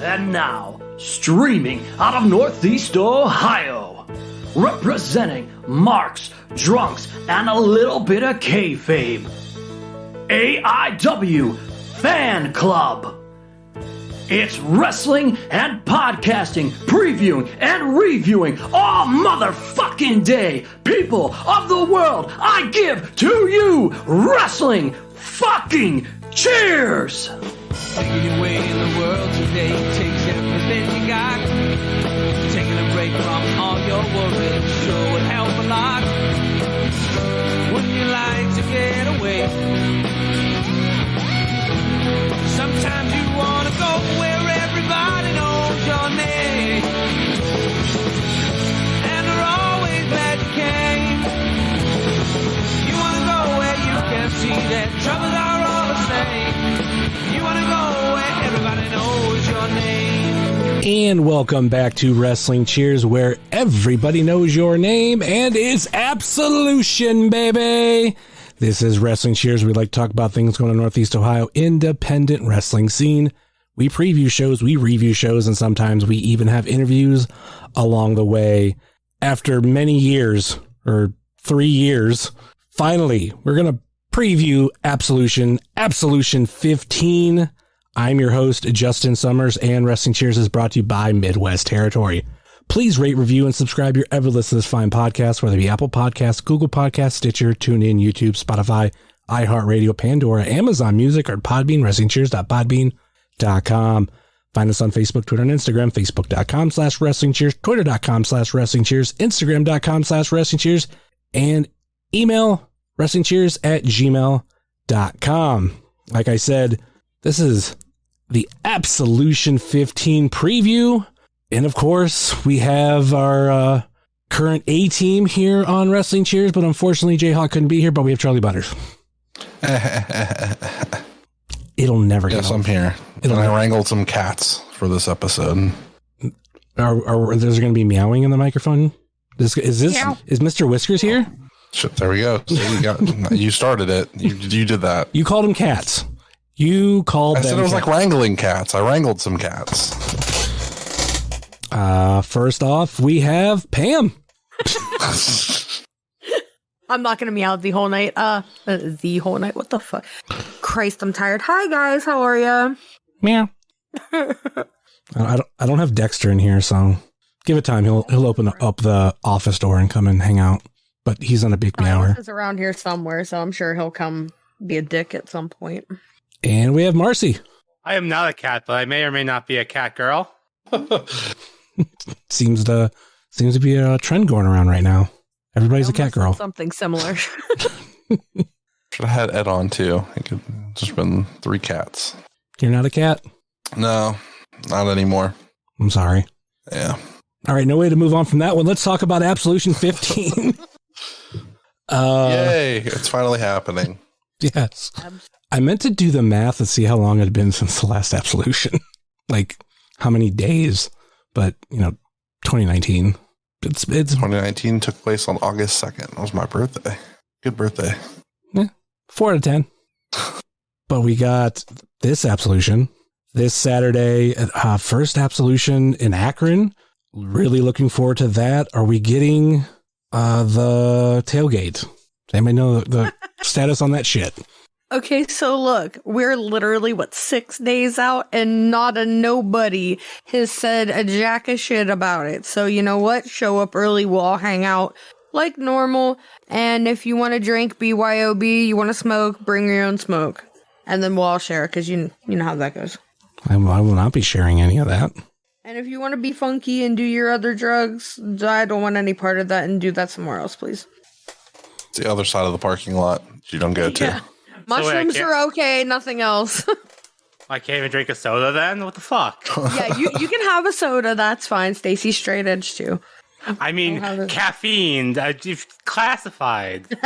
And now, streaming out of Northeast Ohio, representing marks, drunks, and a little bit of kayfabe, AIW Fan Club. It's wrestling and podcasting, previewing and reviewing all motherfucking day. People of the world, I give to you wrestling fucking cheers. Taking your way in the world today takes everything you got. Taking a break from all your worries sure would help a lot. Wouldn't you like to get away? Sometimes you want to go where everybody knows your name, and they're always glad you came. You want to go where you can see that troubles are all the same. You want to go where everybody knows your name. And welcome back to Wrestling Cheers, where everybody knows your name, and it's Absolution, baby! This is Wrestling Cheers. We like to talk about things going on in Northeast Ohio independent wrestling scene. We preview shows, we review shows, and sometimes we even have interviews along the way. After many years, or 3 years, finally, we're going to preview Absolution XV. I'm your host, Justin Summers, and Wrestling Cheers is brought to you by Midwest Territory. Please rate, review, and subscribe your ever listen to this fine podcast, whether it be Apple Podcasts, Google Podcasts, Stitcher, TuneIn, YouTube, Spotify, iHeartRadio, Pandora, Amazon Music, or Podbean, WrestlingCheers.podbean.com. Find us on Facebook, Twitter, and Instagram, Facebook.com/WrestlingCheers, Twitter.com/WrestlingCheers, Instagram.com/WrestlingCheers, and email WrestlingCheers@gmail.com. Like I said, this is the Absolution 15 preview. And of course, we have our current A-team here on Wrestling Cheers, but unfortunately, Jayhawk couldn't be here, but we have Charly Butters. It'll never get old. Yes, I'm here. I wrangled some cats for this episode. Are there's going to be meowing in the microphone? Is Mr. Whiskers here? Shit, there we go. So you started it. You did that. You called them cats. You called them I said it was cats. like wrangling cats. I wrangled some cats. First off, we have Pam. I'm not going to meow the whole night. The whole night. What the fuck? Christ, I'm tired. Hi, guys. How are you? Meow. I don't have Dexter in here, so give it time. He'll open up the office door and come and hang out. But he's on a big meower. He's around here somewhere, so I'm sure he'll come be a dick at some point. And we have Marcy. I am not a cat, but I may or may not be a cat girl. Seems to be a trend going around right now. Everybody's a cat girl. Something similar. Should have had Ed on too. It could just been 3 cats. You're not a cat? No, not anymore. I'm sorry. Yeah. All right, no way to move on from that one. Let's talk about Absolution 15. Yay, it's finally happening. Yes. I meant to do the math and see how long it had been since the last Absolution. Like how many days, but 2019. It's 2019 took place on August 2nd. That was my birthday. Good birthday. 4 out of 10. But we got this Absolution this Saturday, first Absolution in Akron. Really looking forward to that. Are we getting the tailgate? Does anybody know the status on that shit? Okay, so look, we're literally, 6 days out, and not a nobody has said a jack of shit about it. So you know what? Show up early, we'll all hang out like normal. And if you want to drink, BYOB, you want to smoke, bring your own smoke. And then we'll all share, because you know how that goes. I will not be sharing any of that. And if you want to be funky and do your other drugs, I don't want any part of that, and do that somewhere else, please. It's the other side of the parking lot you don't go to. Yeah. Mushrooms are okay, nothing else. I can't even drink a soda then? What the fuck? Yeah, you can have a soda, that's fine. Stacy's straight edge too. I mean, caffeine, classified.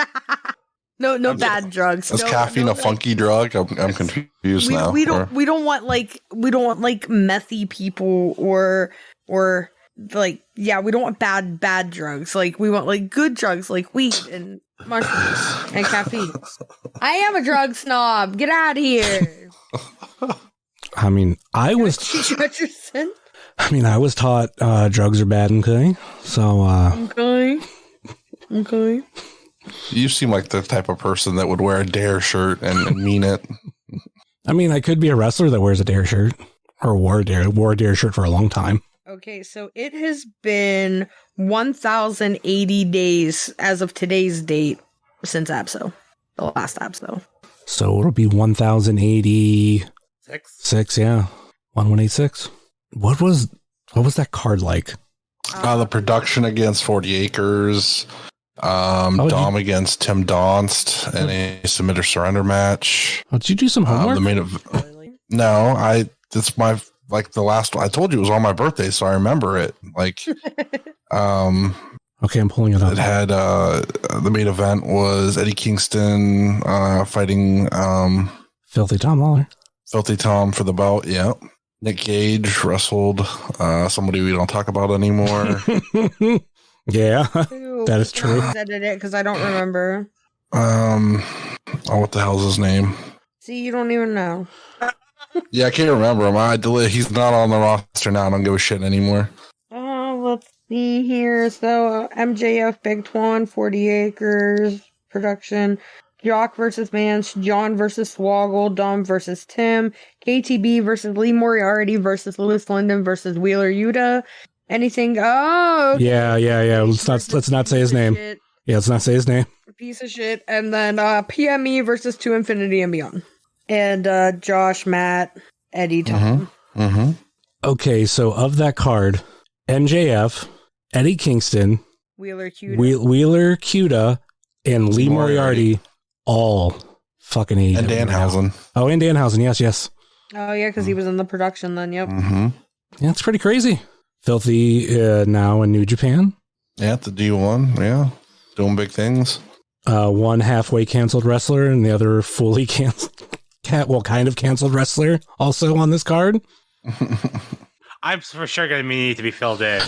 No bad drugs. Is caffeine a funky drug? I'm confused now. We don't want like methy people or like, yeah, we don't want bad drugs. Like, we want like good drugs like weed and mushrooms and caffeine. I am a drug snob. Get out of here. I mean, I was taught drugs are bad, okay? So, Okay. You seem like the type of person that would wear a Dare shirt and mean it. I mean, I could be a wrestler that wears a Dare shirt or wore a Dare shirt for a long time. Okay, so it has been 1,080 days as of today's date since Abso, the last Abso. So it'll be 1,086, yeah. 1186. What was that card like? The production against 40 Acres. Dom against Tim Donst and a submitter surrender match. Oh, did you do some homework? No, it's my, like, the last one. I told you it was on my birthday, so I remember it. Like, okay, I'm pulling it up. It had, the main event was Eddie Kingston, fighting, Filthy Tom Lawler. Filthy Tom for the belt, yeah. Nick Gage wrestled, somebody we don't talk about anymore. Yeah, that is true. I edited it because I don't remember. What the hell's his name? See, you don't even know. Yeah, I can't remember him. He's not on the roster now. I don't give a shit anymore. Let's see here. So, MJF, Big Twan, 40 Acres, production. Jock versus Mance, John versus Swoggle, Dom versus Tim, KTB versus Lee Moriarty versus Lewis Linden versus Wheeler Yuta. Anything? Oh, okay. Yeah. Let's not say his name. Shit. Yeah, let's not say his name. Piece of shit. And then PME versus To Infinity and Beyond. And Josh, Matt, Eddie, Tom. Okay, so of that card, MJF, Eddie Kingston, Wheeler Cuda, and Lee Moriarty, all fucking AEW. And Danhausen. Oh, and Danhausen, yes. Oh, yeah, because he was in the production then, yep. Yeah, it's pretty crazy. Filthy now in New Japan. Yeah, the D1, yeah. Doing big things. One halfway canceled wrestler and the other fully canceled, kind of canceled wrestler also on this card. I'm for sure going to need to be filled in.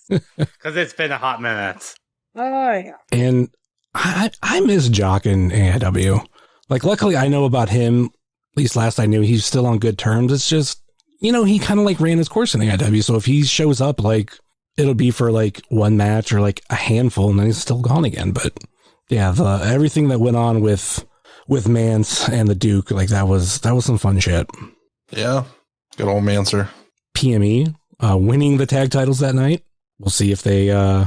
Because it's been a hot minute. Oh, yeah. And I miss Jock in AIW. Like, luckily I know about him. At least last I knew, he's still on good terms. It's just, he kind of like ran his course in AIW. So if he shows up, like, it'll be for like one match or like a handful and then he's still gone again. But yeah, everything that went on with Mance and the Duke, like that was some fun shit. Yeah. Good old Mancer. PME winning the tag titles that night. We'll see if they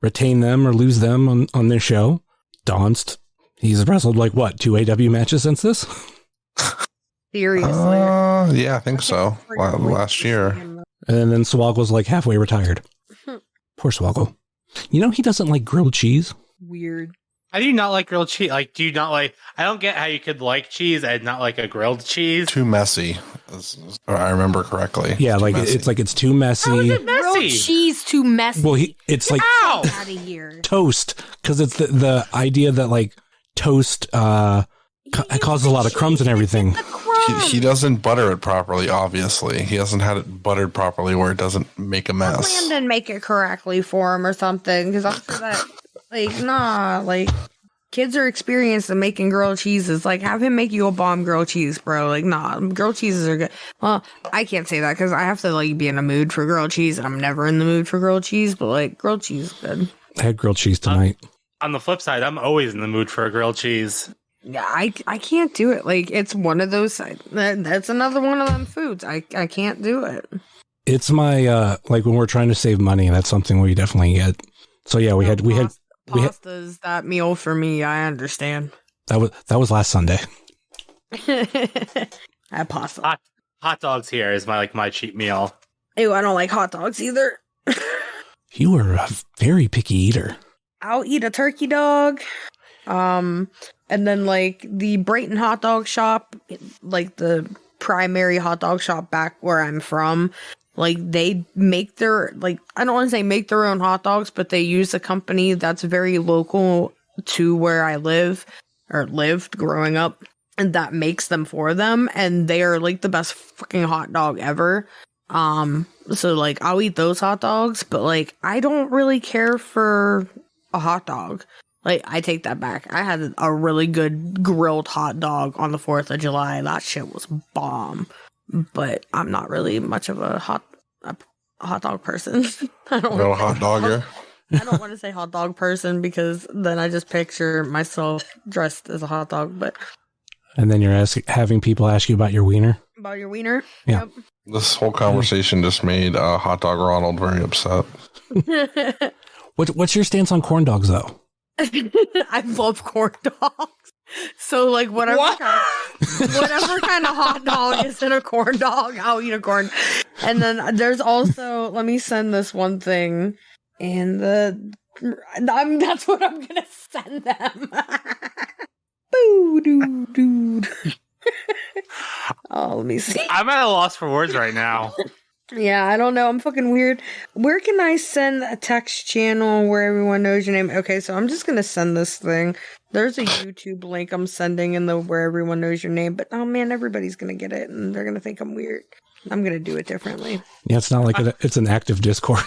retain them or lose them on this show. Donst, he's wrestled like what, 2 AW matches since this? Seriously. Yeah, I think so. Last year. And then Swoggle's like halfway retired. Poor Swoggle. He doesn't like grilled cheese. Weird. I do not like grilled cheese. Like, do you not like? I don't get how you could like cheese and not like a grilled cheese. Too messy. If I remember correctly. Yeah, it's too messy. How is it messy? Grilled cheese too messy. Well, it's like Ow! Out of here. Toast, because it's the idea that like toast causes a lot of crumbs and everything. He doesn't butter it properly, obviously. He hasn't had it buttered properly where it doesn't make a mess. Landon make it correctly for him or something, because I'm sure that, kids are experienced in making grilled cheeses. Like, have him make you a bomb grilled cheese, bro. Like, nah, grilled cheeses are good. Well, I can't say that because I have to, be in a mood for grilled cheese, and I'm never in the mood for grilled cheese, but, grilled cheese is good. I had grilled cheese tonight. On the flip side, I'm always in the mood for a grilled cheese. Yeah, I can't do it. It's one of those, that's another one of them foods. I can't do it. It's my, when we're trying to save money, that's something we definitely get. So yeah, we had pasta's that meal for me. I understand. That was last Sunday. I had pasta. Hot dogs here is my cheat meal. Ew, I don't like hot dogs either. You were a very picky eater. I'll eat a turkey dog. And then the Brayton hot dog shop, the primary hot dog shop back where I'm from, they make their, I don't want to say make their own hot dogs, but they use a company that's very local to where I live or lived growing up, and that makes them for them. And they are the best fucking hot dog ever. So I'll eat those hot dogs, but I don't really care for a hot dog. I take that back. I had a really good grilled hot dog on the 4th of July. That shit was bomb. but I'm not really much of a hot dog person. I don't No hot dogger. I don't want to say hot dog person because then I just picture myself dressed as a hot dog. But And then you're having people ask you about your wiener. about your wiener, Yeah. This whole conversation just made Hot Dog Ronald very upset. Yep. What's your stance on corn dogs, though? I love corn dogs. So like whatever kind of hot dog is in a corn dog, I'll eat a corn. And then there's also, let me send this one thing in that's what I'm gonna send them. Boo doo dude. Oh, let me see. I'm at a loss for words right now. Yeah, I don't know. I'm fucking weird. Where can I send a text channel where everyone knows your name? Okay, so I'm just gonna send this thing. There's a YouTube link I'm sending in the where everyone knows your name, but oh man, everybody's gonna get it and they're gonna think I'm weird. I'm gonna do it differently. Yeah, it's not like it's an active Discord.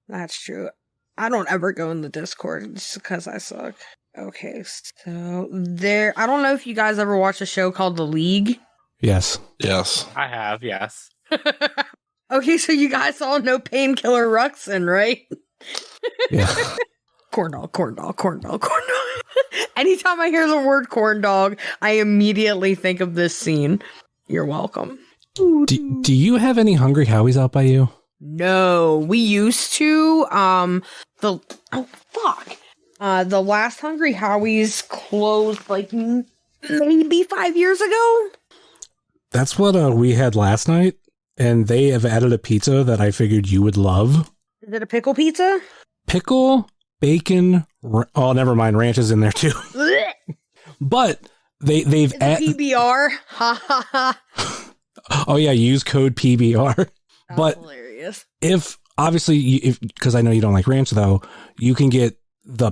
That's true. I don't ever go in the Discord just because I suck. Okay, so I don't know if you guys ever watched a show called The League. Yes. Yes. I have, yes. Okay, so you guys all know Painkiller Ruxin, right? Yeah. Corn dog, corn dog, corn dog, corn dog. Anytime I hear the word corn dog, I immediately think of this scene. You're welcome. Do you have any Hungry Howies out by you? No, we used to. The last Hungry Howie's closed like maybe 5 years ago. That's what we had last night, and they have added a pizza that I figured you would love. Is it a pickle pizza? Pickle, bacon, oh, never mind, ranch is in there too. But they've added PBR. Ha ha ha. Oh yeah, use code PBR. That's but hilarious. if obviously, because I know you don't like ranch though, you can get the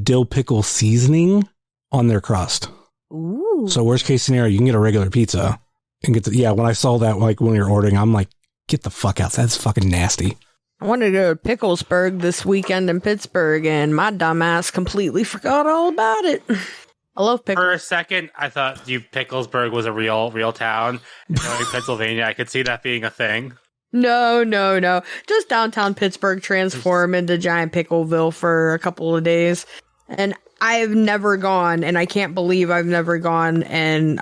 dill pickle seasoning on their crust. Ooh. So worst case scenario, you can get a regular pizza and get when I saw that, like when you're ordering, I'm like, get the fuck out. That's fucking nasty. I wanted to go to Picklesburg this weekend in Pittsburgh, and my dumbass completely forgot all about it. I love pickles. For a second, I thought Picklesburg was a real town. In Pennsylvania, I could see that being a thing. No. Just downtown Pittsburgh transform into giant Pickleville for a couple of days. And I've never gone, and I can't believe I've never gone. And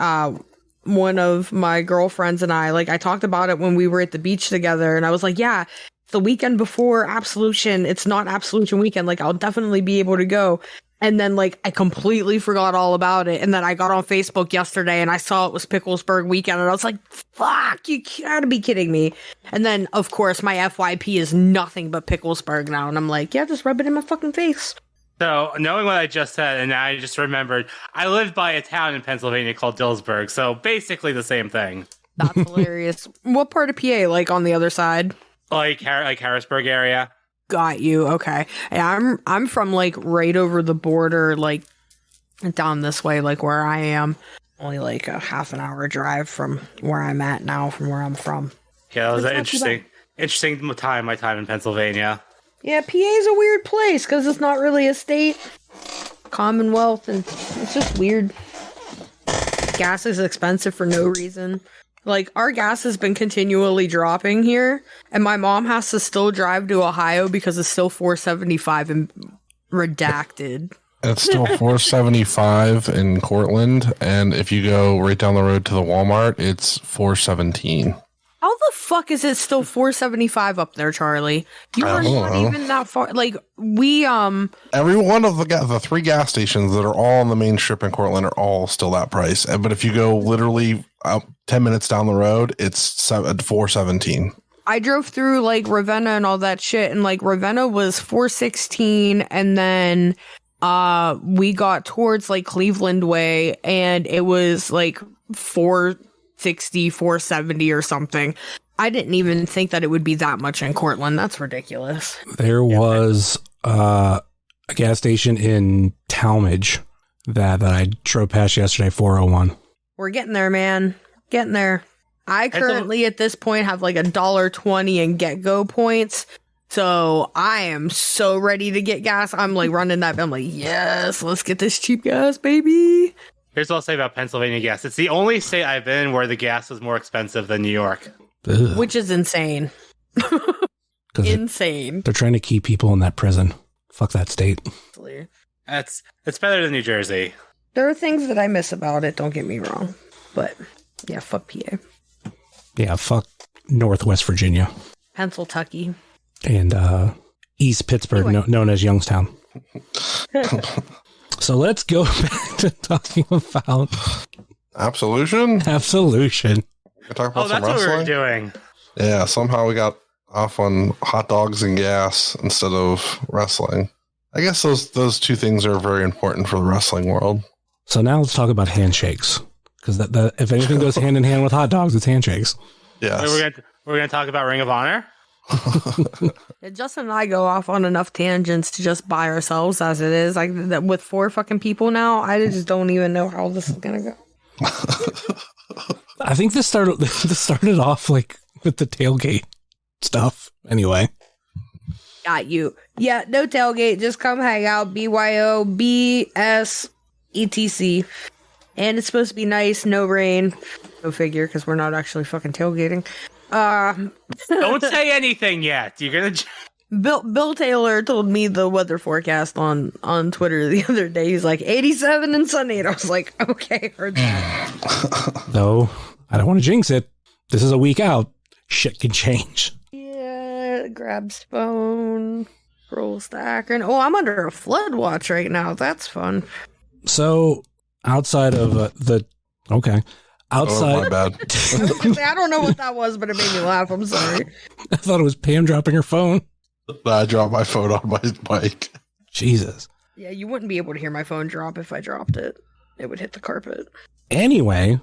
one of my girlfriends and I talked about it when we were at the beach together, and I was like, yeah, the weekend before Absolution, it's not Absolution weekend. Like, I'll definitely be able to go. And then, I completely forgot all about it. And then I got on Facebook yesterday and I saw it was Picklesburg weekend. And I was like, fuck, you gotta be kidding me. And then, of course, my FYP is nothing but Picklesburg now. And I'm like, yeah, just rub it in my fucking face. So, knowing what I just said, and I just remembered, I lived by a town in Pennsylvania called Dillsburg. So, basically the same thing. That's hilarious. What part of PA? On the other side? Like Harrisburg area. Got you. Okay. Yeah, I'm from right over the border, down this way, where I am. Only a half an hour drive from where I'm at now, from where I'm from. Yeah, that was an interesting time in Pennsylvania. Yeah, PA is a weird place because it's not really a state, Commonwealth, and it's just weird. Gas is expensive for no reason. Our gas has been continually dropping here, and my mom has to still drive to Ohio because it's still $4.75 and redacted. It's still $4.75 in Cortland, and if you go right down the road to the Walmart, it's $4.17. How the fuck is it still $4.75 up there, Charlie? You are not even that far. We every one of the 3 gas stations that are all on the main strip in Cortland are all still that price. But if you go literally 10 minutes down the road, it's $4.17. I drove through Ravenna and all that shit, and Ravenna was $4.16, and then we got towards Cleveland way, and it was $4.60, $4.70 or something. I didn't even think that it would be that much in Cortland. That's ridiculous. There was a gas station in Talmadge that I drove past yesterday, 401. We're getting there, man. Getting there. I currently at this point have $1.20 in get-go points. So I am so ready to get gas. I'm running that. I'm yes, let's get this cheap gas, baby. Here's what I'll say about Pennsylvania gas. It's the only state I've been in where the gas was more expensive than New York. Ugh. Which is insane. 'Cause Insane. they're trying to keep people in that prison. Fuck that state. It's better than New Jersey. There are things that I miss about it, don't get me wrong. But, yeah, fuck PA. Yeah, fuck Northwest Virginia. Pennsylvania. And East Pittsburgh, Anyway. known as Youngstown. So let's go back to talking about Absolution? Absolution. We talk about Oh, some that's what we were wrestling? doing. Yeah, somehow we got off on hot dogs and gas instead of wrestling. I guess those two things are very important for the wrestling world. So now let's talk about handshakes. Because that if anything goes hand in hand with hot dogs, it's handshakes. Yes. We're gonna talk about Ring of Honor. Yeah, Justin and I go off on enough tangents to just by ourselves as it is. Like with 4 fucking people now, I just don't even know how this is gonna go. I think this started off like with the tailgate stuff. Anyway. Got you. Yeah, no tailgate. Just come hang out. BYO, BS, ETC. And it's supposed to be nice. No rain. Go figure, because we're not actually fucking tailgating. Don't say anything yet. You're gonna. Bill Taylor told me the weather forecast on Twitter the other day. He's like 87 and sunny, and I was like, okay, heard that. No, I don't want to jinx it. This is a week out. Shit can change. Yeah, grabs phone, rolls to Akron. Oh, I'm under a flood watch right now. That's fun. So outside of outside, Oh, my bad. I don't know what that was, but it made me laugh. I'm sorry. I thought it was Pam dropping her phone. I dropped my phone on my bike. Jesus. Yeah, you wouldn't be able to hear my phone drop if I dropped it. It would hit the carpet. Anyway,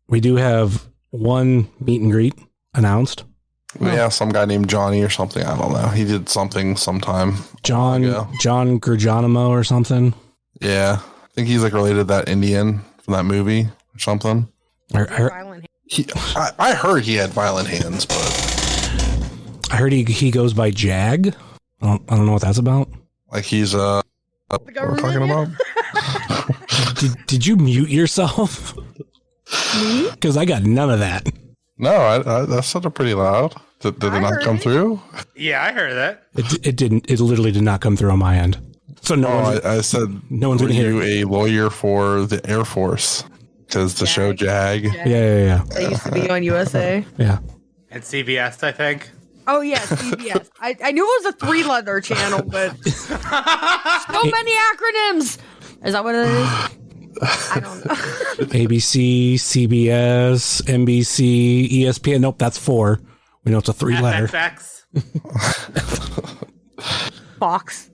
we do have one meet and greet announced. Yeah, some guy named Johnny or something. I don't know. He did something sometime. John Gerjonimo or something. Yeah. I think he's like related to that Indian from that movie or something. Violent. I heard he had violent hands, but I heard he goes by Jag. I don't know what that's about. like he's what we're talking about. Did you mute yourself? Because I got none of that. No, I that sounded pretty loud. Did it not heard come it. through? Yeah, I heard that. It didn't. It literally did not come through on my end. So no one's, I said, no one's were gonna hear you a lawyer for the Air Force? Because the show Jag. Yeah. They used to be on USA. Yeah. And CBS, I think. Oh, yeah, CBS. I knew it was a 3-letter channel, but so many acronyms. Is that what it is? I don't know. ABC, CBS, NBC, ESPN. Nope, that's 4. We know it's a 3-letter. FXX. Fox.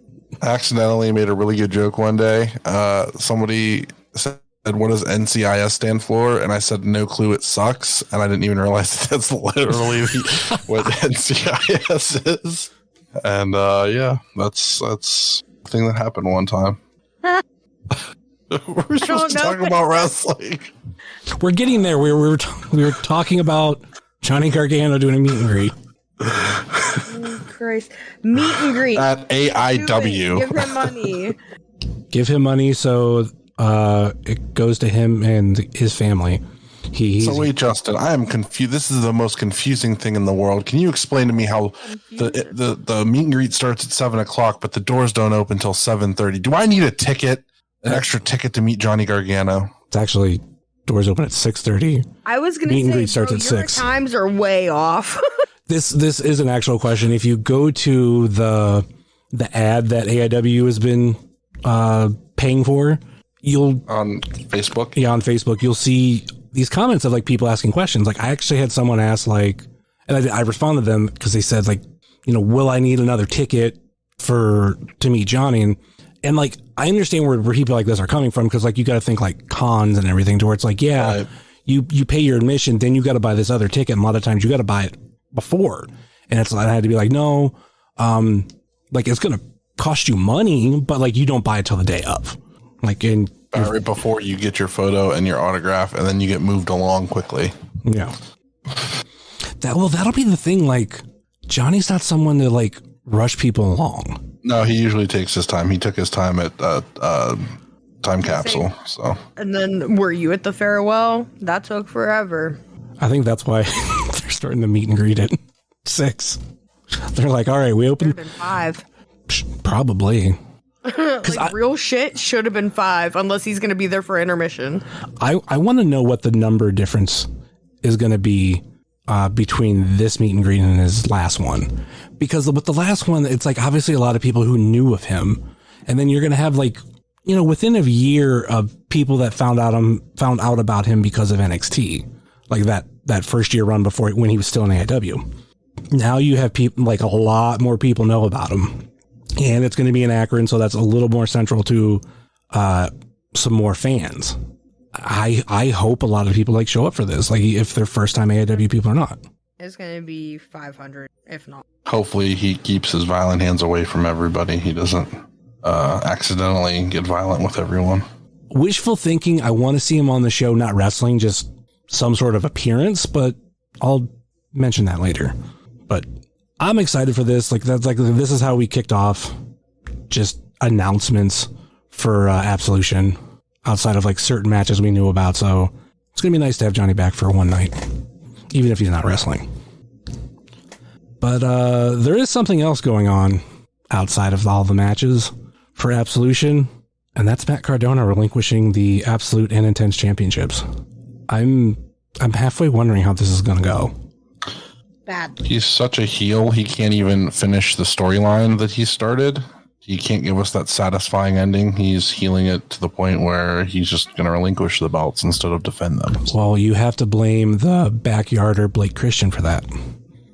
Accidentally made a really good joke one day. Somebody said, "What does NCIS stand for?" And I said, "No clue. It sucks." And I didn't even realize that's literally what NCIS is. And yeah, that's a thing that happened one time. We're supposed to talk about wrestling. We're getting there. We were talking about Johnny Gargano doing a meet and greet. Oh, Christ. Meet and greet. At AIW. Give him money. Give him money so it goes to him and his family. So wait, Justin, I am confused. This is the most confusing thing in the world. Can you explain to me how the meet and greet starts at 7:00, but the doors don't open until 7:30? Do I need a ticket, an extra ticket to meet Johnny Gargano? It's actually doors open at 6:30. I was going to say, Meet and greet starts at your 6. times are way off. This is an actual question. If you go to the ad that AIW has been paying for, you'll On Facebook? Yeah, on Facebook, you'll see these comments of like people asking questions. Like I actually had someone ask and I responded to them because they said like, will I need another ticket to meet Johnny? And like, I understand where people like this are coming from. Cause like, you got to think like cons and everything to where it's like, yeah, Right. you pay your admission, then you got to buy this other ticket. And a lot of times you got to buy it before. And I had to be like, no, like it's going to cost you money, but like you don't buy it till the day of. Like Right before you get your photo and your autograph, and then you get moved along quickly. Yeah. That'll be the thing. Like Johnny's not someone to like rush people along. No, he usually takes his time. He took his time at time capsule. So, and then were you at the farewell? That took forever. I think that's why they're starting to meet and greet at 6. They're like, all right, we open. Should have been 5. Probably. Like real shit should have been 5, unless he's going to be there for intermission. I want to know what the number difference is going to be between this meet and greet and his last one, because with the last one, it's like obviously a lot of people who knew of him, and then you're going to have like, you know, within a year of people that found out about him because of NXT, like that first year run before when he was still in AIW. Now you have people, like a lot more people know about him, and it's going to be in Akron, so that's a little more central to some more fans. I hope a lot of people like show up for this, like if they're first time AIW people or not. It's going to be 500, if not. hopefully he keeps his violent hands away from everybody. He doesn't accidentally get violent with everyone. Wishful thinking. I want to see him on the show, not wrestling, just some sort of appearance, but I'll mention that later. But I'm excited for this. This is how we kicked off just announcements for Absolution outside of like certain matches we knew about. So it's going to be nice to have Johnny back for one night, even if he's not wrestling. But there is something else going on outside of all the matches for Absolution, and that's Matt Cardona relinquishing the Absolute and Intense championships. I'm halfway wondering how this is going to go. Bad. He's such a heel, he can't even finish the storyline that he started. He can't give us that satisfying ending. He's healing it to the point where he's just going to relinquish the belts instead of defend them. Well, you have to blame the backyarder Blake Christian for that.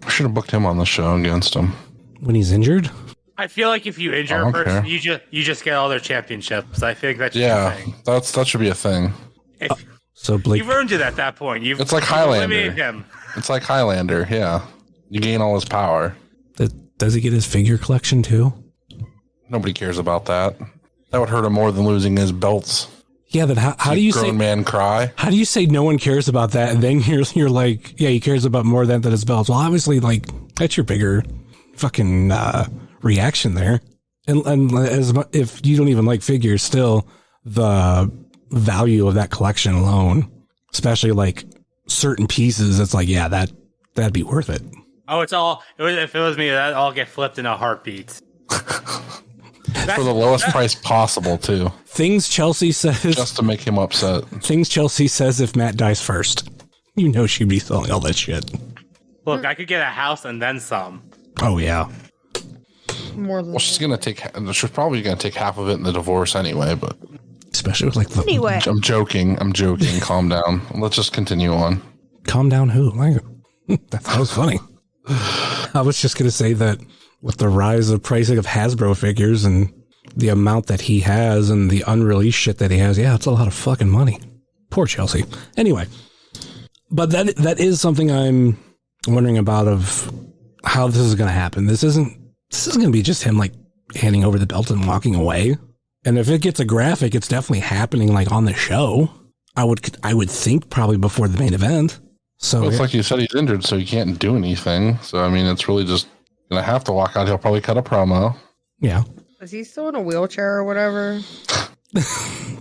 I should have booked him on the show against him. When he's injured? I feel like if you injure a person, you just get all their championships. I think that should be a thing. That should be a thing. So Blake, you've earned it at that point. It's like Highlander. Him. It's like Highlander, yeah. You gain all his power. does he get his figure collection too? Nobody cares about that. That would hurt him more than losing his belts. Yeah, but how do you say grown man cry? How do you say no one cares about that, and then you're like, yeah, he cares about more than his belts? Well, obviously, like that's your bigger fucking reaction there. And as if you don't even like figures, still the value of that collection alone, especially like certain pieces, it's like, yeah, that'd be worth it. Oh, if it was me, that'd all get flipped in a heartbeat. For the lowest price possible, too. Things Chelsea says. Just to make him upset. Things Chelsea says if Matt dies first. You know she'd be selling all that shit. Look, I could get a house and then some. Oh, yeah. More than She's probably going to take half of it in the divorce anyway, but... Especially with like the... Anyway. I'm joking. Calm down. Let's just continue on. Calm down who? That was funny. I was just going to say that with the rise of pricing of Hasbro figures and the amount that he has and the unreleased shit that he has, yeah, it's a lot of fucking money. Poor Chelsea. Anyway, but that is something I'm wondering about of how this is going to happen. This isn't going to be just him like handing over the belt and walking away. And if it gets a graphic, it's definitely happening like on the show. I would think probably before the main event. So it's like you said, he's injured, so he can't do anything. So I mean, it's really just gonna have to walk out. He'll probably cut a promo. Yeah. Is he still in a wheelchair or whatever?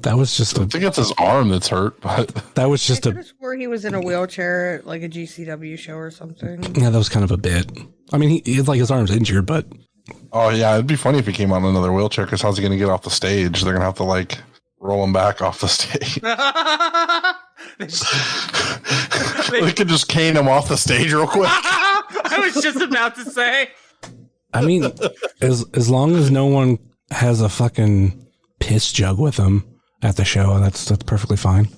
That was just I think it's his arm that's hurt, but that was just I swore he was in a wheelchair at like a GCW show or something. Yeah, that was kind of a bit. I mean, it's like his arm's injured, but oh yeah, it'd be funny if he came on another wheelchair. Because how's he gonna get off the stage? They're gonna have to like roll him back off the stage. They could just cane him off the stage real quick. I was just about to say. I mean, as long as no one has a fucking piss jug with them at the show, that's perfectly fine.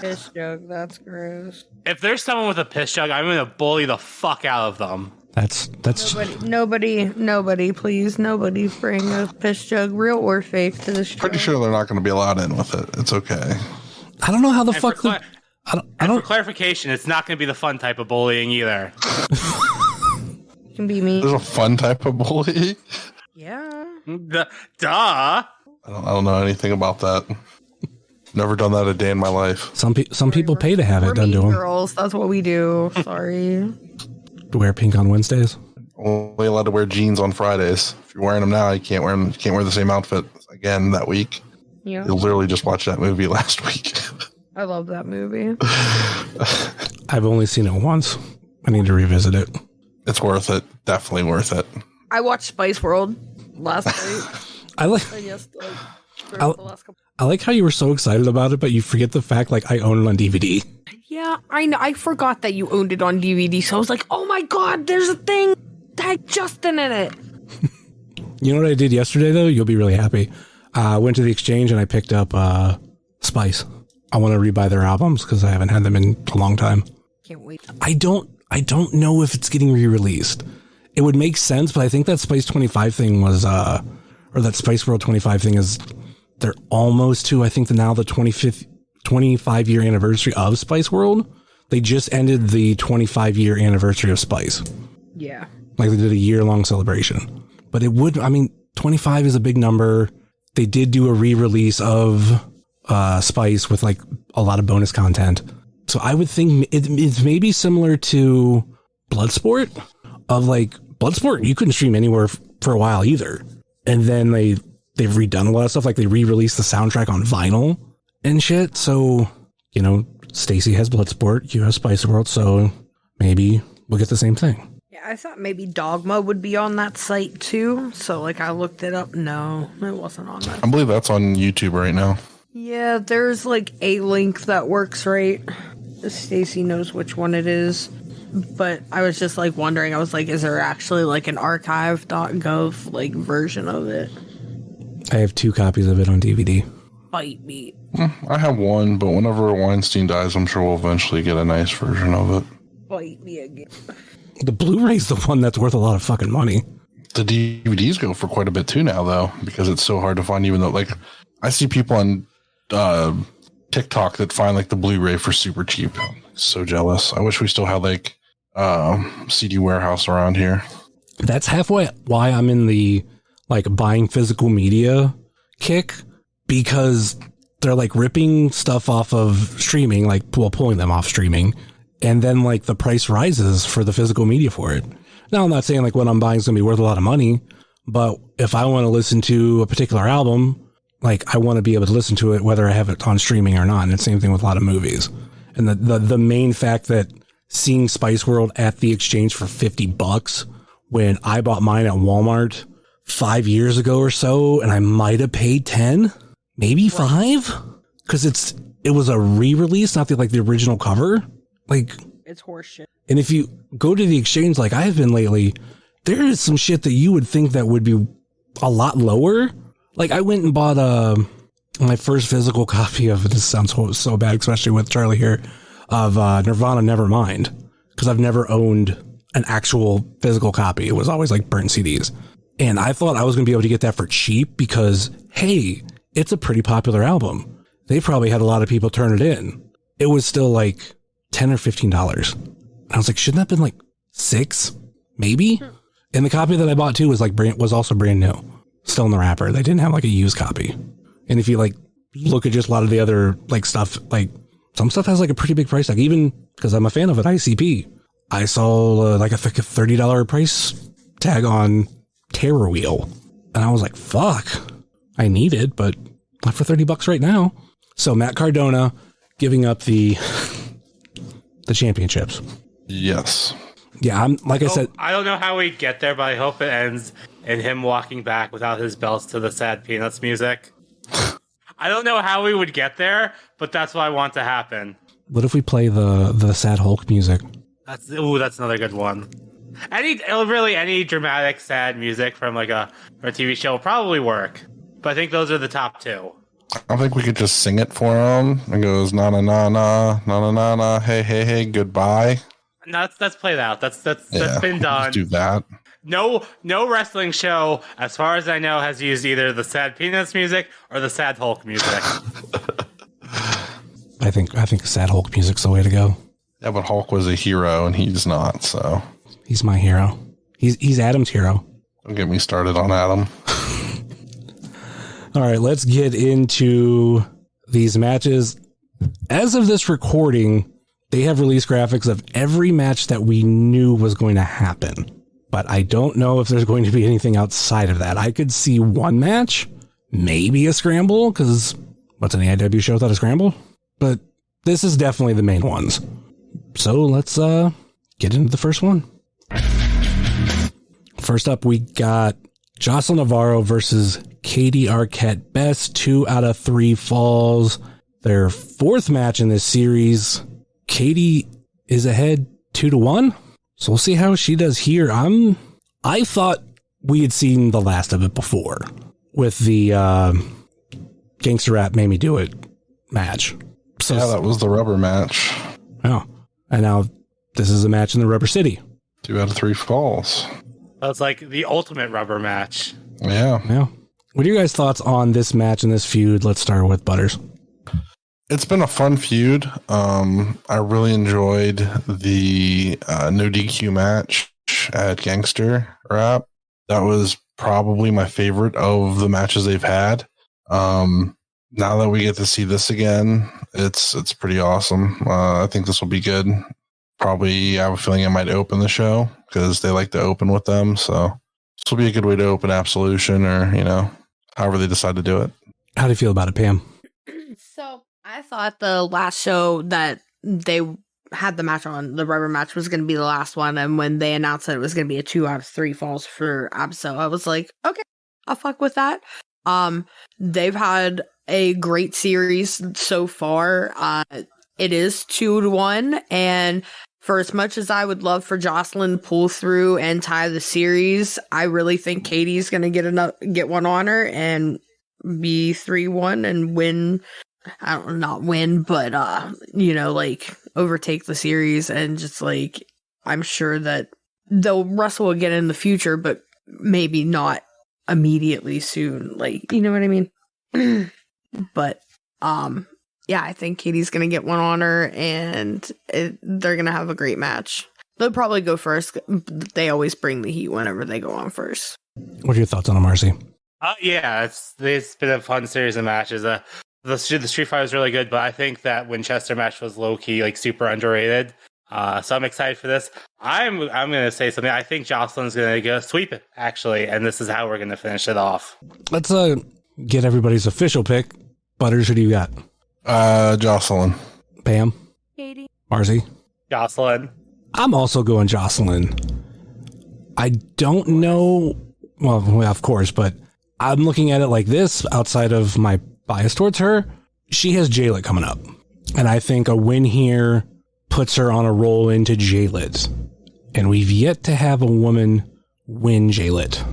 Piss jug, that's gross. If there's someone with a piss jug, I'm gonna bully the fuck out of them. That's nobody, please, nobody bring a piss jug, real or fake, to the show. Pretty sure they're not going to be allowed in with it. It's okay. I don't know how the And fuck. for clarification, it's not going to be the fun type of bullying either. It can be me. There's a fun type of bully. Yeah. Duh. I don't know anything about that. Never done that a day in my life. Some people pay to have it done to them. Girls, that's what we do. Sorry. Wear pink on Wednesdays. Only allowed to wear jeans on Fridays. If you're wearing them now, you can't wear the same outfit again that week. Yeah. You literally just watched that movie last week. I love that movie. I've only seen it once. I need to revisit it. It's worth it. Definitely worth it. I watched Spice World last night. I like how you were so excited about it, but you forget the fact like I own it on DVD. Yeah, I know. I forgot that you owned it on DVD, so I was like, oh my god, there's a thing that had Justin in it. You know what I did yesterday, though? You'll be really happy. I went to the Exchange and I picked up Spice. I want to rebuy their albums because I haven't had them in a long time. Can't wait. I don't know if it's getting re-released. It would make sense, but I think that Spice 25 thing was, or that Spice World 25 thing is, they're almost to, I think, now the 25-year anniversary of Spice World. They just ended the 25-year anniversary of Spice. Yeah. Like they did a year-long celebration. But it would, 25 is a big number. They did do a re-release of Spice with like a lot of bonus content. So I would think it's maybe similar to Bloodsport, of like Bloodsport you couldn't stream anywhere for a while either. And then they've redone a lot of stuff, like they re-released the soundtrack on vinyl and shit. So, you know, Stacy has Bloodsport, you have Spice World, so maybe we'll get the same thing. Yeah, I thought maybe Dogma would be on that site too. So like I looked it up. No, it wasn't on that. I believe that's on YouTube right now. Yeah, there's like a link that works right. Stacy knows which one it is. But I was just like wondering, I was like, is there actually like an archive.gov like version of it? I have 2 copies of it on DVD. Bite me. I have one, but whenever Weinstein dies, I'm sure we'll eventually get a nice version of it. Bite me again. The Blu-ray's the one that's worth a lot of fucking money. The DVDs go for quite a bit too now, though, because it's so hard to find, even though, like, I see people on TikTok that find, like, the Blu-ray for super cheap. So jealous. I wish we still had, like, CD warehouse around here. That's halfway why I'm in the, like, buying physical media kick, because they're, like, ripping stuff off of streaming, like, pulling them off streaming, and then, like, the price rises for the physical media for it. Now, I'm not saying, like, what I'm buying is going to be worth a lot of money, but if I want to listen to a particular album, like, I want to be able to listen to it whether I have it on streaming or not, and it's the same thing with a lot of movies. And the main fact that seeing Spice World at the Exchange for $50 when I bought mine at Walmart 5 years ago or so, and I might have paid 10, maybe 5, because it was a re-release, not the original cover. Like, it's horseshit. And if you go to the Exchange like I have been lately, there is some shit that you would think that would be a lot lower. Like, I went and bought my first physical copy of, this sounds so bad, especially with Charly here, of Nirvana Nevermind, because I've never owned an actual physical copy. It was always like burnt CDs. And I thought I was going to be able to get that for cheap because, hey, it's a pretty popular album. They probably had a lot of people turn it in. It was still like $10 or $15. And I was like, shouldn't that have been like $6? Maybe? And the copy that I bought too was also brand new. Still in the wrapper. They didn't have like a used copy. And if you like look at just a lot of the other like stuff, like some stuff has like a pretty big price tag, even because I'm a fan of it. ICP. I saw like a $30 price tag on Terror Wheel. And I was like, fuck, I need it, but not for $30 right now. So Matt Cardona giving up the championships. Yes. Yeah, I said, I don't know how we get there, but I hope it ends in him walking back without his belts to the Sad Peanuts music. I don't know how we would get there, but that's what I want to happen. What if we play the Sad Hulk music? That's another good one. Any dramatic sad music from like a TV show will probably work. But I think those are the top 2. I think we could just sing it for him. It goes na na na na na na na na hey hey hey goodbye. No, that's played out. That's been done. Let's do that. No wrestling show, as far as I know, has used either the Sad Peanuts music or the Sad Hulk music. I think Sad Hulk music's the way to go. Yeah, but Hulk was a hero and he's not, so. He's my hero. He's Adam's hero. Don't get me started on Adam. All right, let's get into these matches. As of this recording, they have released graphics of every match that we knew was going to happen. But I don't know if there's going to be anything outside of that. I could see one match, maybe a scramble, because what's an AIW show without a scramble? But this is definitely the main ones. So let's get into the first one. First up, we got Jocelyn Navarro versus Katie Arquette. Best 2 out of 3 falls. Their 4th match in this series. Katie is ahead 2-1. So we'll see how she does here. I thought we had seen the last of it before with the Gangster Rap Made Me Do It match. So, yeah, that was the rubber match. Oh, and now this is a match in the Rubber City. 2 out of 3 falls. That's like the ultimate rubber match. Yeah. Yeah. What are your guys' thoughts on this match and this feud? Let's start with Butters. It's been a fun feud. I really enjoyed the no DQ match at Gangster Rap. That was probably my favorite of the matches they've had. Now that we get to see this again, it's pretty awesome. I think this will be good. Probably, I have a feeling it might open the show because they like to open with them. So this will be a good way to open Absolution, or, however they decide to do it. How do you feel about it, Pam? So I thought the last show that they had the match on, the rubber match, was going to be the last one. And when they announced that it was going to be a 2 out of 3 falls for Absol, I was like, okay, I'll fuck with that. They've had a great series so far. It is 2-1, and for as much as I would love for Jocelyn to pull through and tie the series, I really think Katie's going to get one on her and be 3-1 and win. I don't know, not win, but overtake the series, and just I'm sure that they'll wrestle again in the future, but maybe not immediately soon. You know what I mean? But yeah, I think Katie's gonna get one on her, and they're gonna have a great match. They'll probably go first. They always bring the heat whenever they go on first. What are your thoughts on it, Marcy? Yeah, it's been a fun series of matches. The Street Fight was really good, but I think that Winchester match was low key, super underrated. So I'm excited for this. I'm gonna say something. I think Jocelyn's gonna go sweep it, actually, and this is how we're gonna finish it off. Let's get everybody's official pick. Butters, who do you got? Jocelyn. Pam? Katie. Marcy? Jocelyn. I'm also going Jocelyn. I don't know. Well, of course, but I'm looking at it like this, outside of my bias towards her. She has J-Lit coming up, and I think a win here puts her on a roll into J-Lit. And we've yet to have a woman win J-Lit.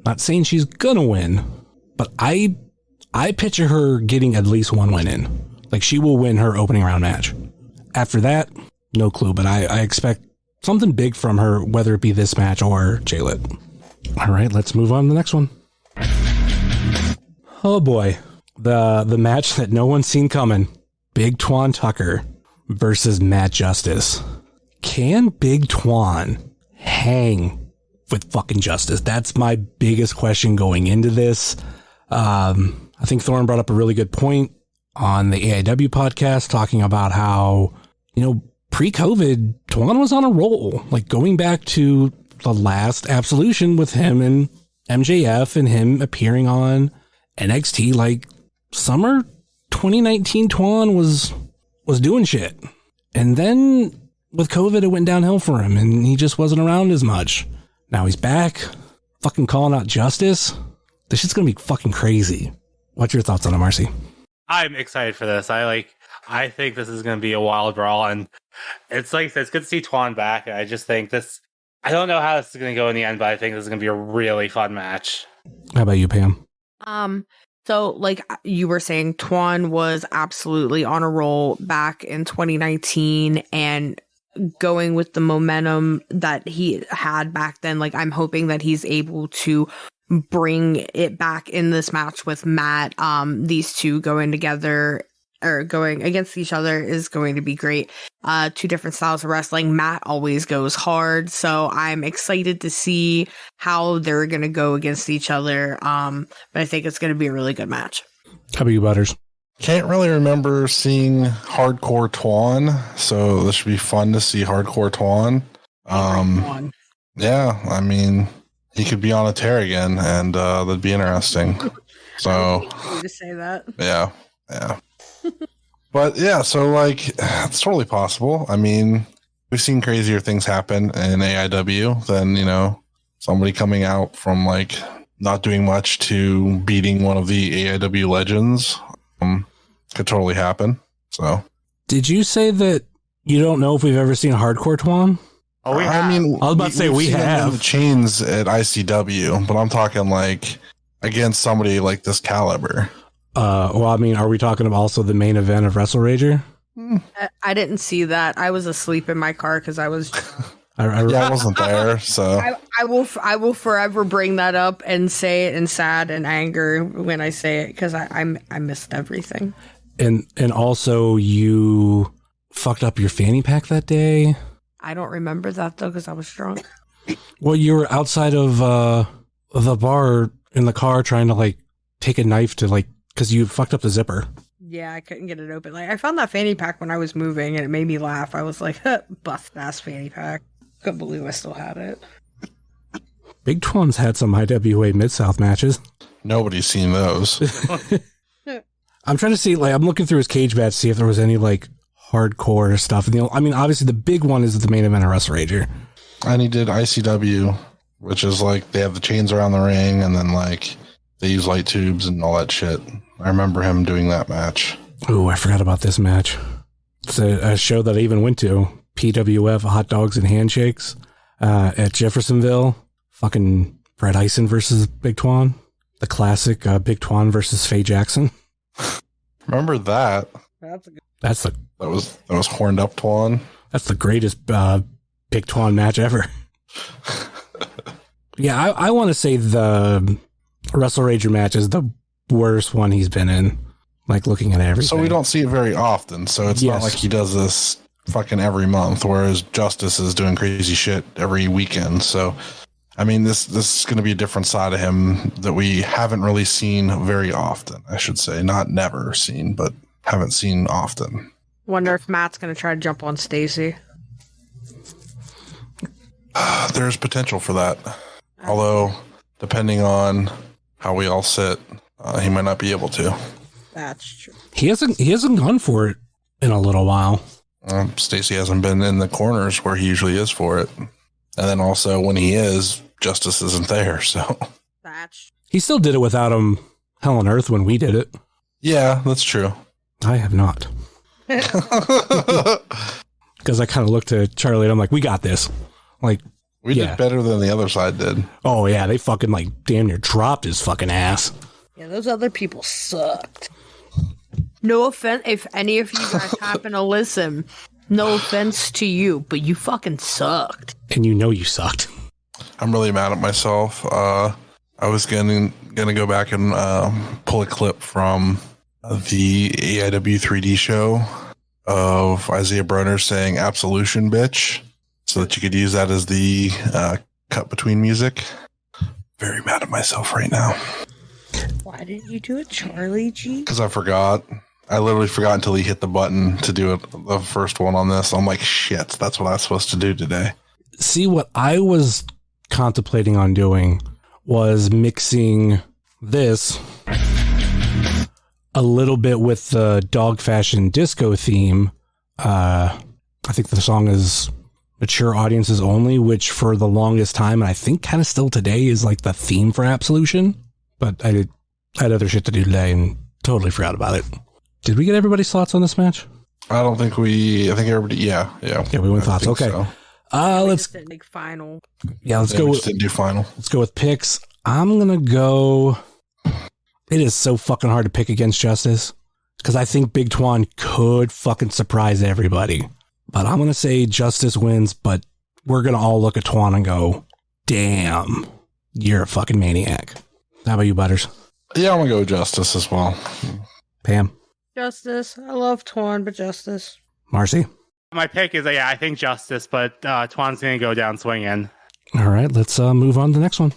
Not saying she's gonna win, but I picture her getting at least one win in. She will win her opening round match. After that, no clue, but I expect something big from her, whether it be this match or J-Lit. All right, let's move on to the next one. Oh boy, the match that no one's seen coming. Big Twan Tucker versus Matt Justice. Can Big Twan hang with fucking Justice? That's my biggest question going into this. I think Thorne brought up a really good point on the AIW podcast, talking about how, pre-COVID, Twan was on a roll, going back to the last Absolution with him and MJF and him appearing on NXT, summer 2019 Twan was doing shit. And then with COVID, it went downhill for him and he just wasn't around as much. Now he's back, fucking calling out Justice. This shit's gonna be fucking crazy. What's your thoughts on it, Marcy? I'm excited for this. I think this is going to be a wild brawl, and it's good to see Twan back. And I just think this. I don't know how this is going to go in the end, but I think this is going to be a really fun match. How about you, Pam? So you were saying, Twan was absolutely on a roll back in 2019, and going with the momentum that he had back then. I'm hoping that he's able to bring it back in this match with Matt. These two going together or going against each other is going to be great. Two different styles of wrestling. Matt always goes hard, so I'm excited to see how they're going to go against each other. But I think it's going to be a really good match. How about you, Butters? Can't really remember seeing Hardcore Twan, so this should be fun to see Hardcore Twan. Yeah, I mean, he could be on a tear again, and that'd be interesting. So you to say that. yeah. But yeah, so like it's totally possible. I mean, we've seen crazier things happen in AIW than, somebody coming out from like not doing much to beating one of the AIW legends. Could totally happen. So Did you say that you don't know if we've ever seen a hardcore Twan? Oh, we have. I mean, I was about to say we seen him in have. the chains at ICW, but I'm talking like against somebody like this caliber. Well, I mean, are we talking about also the main event of Wrestle Rager? I didn't see that. I was asleep in my car because I was. I wasn't there, so I will forever bring that up and say it in sad and anger when I say it because I missed everything. And also you fucked up your fanny pack that day. I don't remember that though because I was drunk. Well, you were outside of the bar in the car trying to like take a knife to like because you fucked up the zipper. Yeah, I couldn't get it open. Like I found that fanny pack when I was moving and it made me laugh. I was like, bust ass fanny pack. Couldn't believe I still had it. Big Twan's had some IWA Mid-South matches. nobody's seen those. I'm trying to see, like, I'm looking through his cage match to see if there was any, like, hardcore stuff. And I mean, obviously, the big one is the main event of Wrestle Rager. And he did ICW, which is like they have the chains around the ring and then, like, they use light tubes and all that shit. I remember him doing that match. Oh, I forgot about this match. It's a show that I even went to. PWF Hot Dogs and Handshakes at Jeffersonville. Fucking Brett Eisen versus Big Twan. The classic Big Twan versus Faye Jackson. Remember that? That's a good. That was horned up Twan. That's the greatest Big Twan match ever. Yeah, I want to say the Wrestle Rager match is the worst one he's been in. Like, looking at everything. So we don't see it very often. So it's not like he does this fucking every month, whereas Justice is doing crazy shit every weekend. So, I mean, this is going to be a different side of him that we haven't really seen very often, I should say. Not never seen, but haven't seen often. Wonder if Matt's going to try to jump on Stacy. There's potential for that. Although, depending on how we all sit, he might not be able to. That's true. He hasn't gone for it in a little while. Stacy hasn't been in the corners where he usually is for it. And then also when he is, Justice isn't there, so. He still did it without him Hell on Earth when we did it. Yeah, that's true. I have not. Because I kind of looked at Charly and I'm like, we got this. Like, we did better than the other side did. Oh, yeah. They fucking, like, damn near dropped his fucking ass. Yeah, those other people sucked. No offense, if any of you guys happen to listen, no offense to you, but you fucking sucked. And you know you sucked. I'm really mad at myself. I was gonna go back and pull a clip from the AIW 3D show of Isaiah Brunner saying "Absolution, bitch," so that you could use that as the cut between music. Very mad at myself right now. Why didn't you do it, Charlie G? Because I forgot. I literally forgot until he hit the button to do it, the first one on this. I'm like, shit, that's what I was supposed to do today. See, what I was contemplating on doing was mixing this a little bit with the Dog Fashion Disco theme. I think the song is Mature Audiences Only, which for the longest time, and I think kind of still today, is like the theme for Absolution. But I had other shit to do today and totally forgot about it. Did we get everybody's thoughts on this match? I think everybody, yeah. Yeah, we went thoughts. Okay. So. Let's make final. Yeah, let's go. Didn't do final. Let's go with picks. I'm going to go. It is so fucking hard to pick against Justice because I think Big Twan could fucking surprise everybody. But I'm going to say Justice wins, but we're going to all look at Twan and go, damn, you're a fucking maniac. How about you, Butters? Yeah, I'm going to go with Justice as well. Pam? Justice. I love Twan, but Justice. Marcy? My pick is, I think Justice, but Twan's going to go down swinging. All right, let's move on to the next one.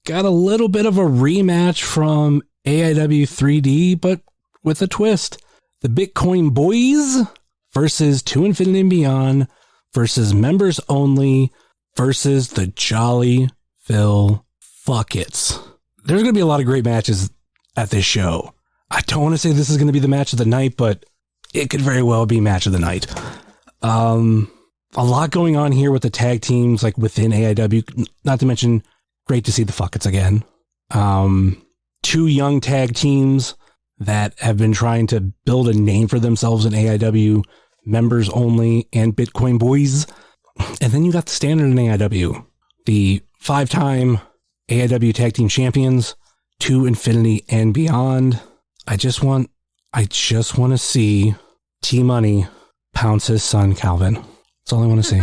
Got a little bit of a rematch from AIW 3D, but with a twist. The Bitcoin Boys versus To Infinity and Beyond versus Members Only versus the Jolly Phil Fuckets. there's going to be a lot of great matches at this show. I don't want to say this is going to be the match of the night, but it could very well be match of the night. A lot going on here with the tag teams, like within AIW, not to mention great to see the Fuckets again. 2 young tag teams that have been trying to build a name for themselves in AIW, Members Only and Bitcoin Boys. And then you got the standard in AIW, the 5-time AIW tag team champions, to infinity and beyond. I just want to see T-Money pounce his son, Calvin. That's all I want to see.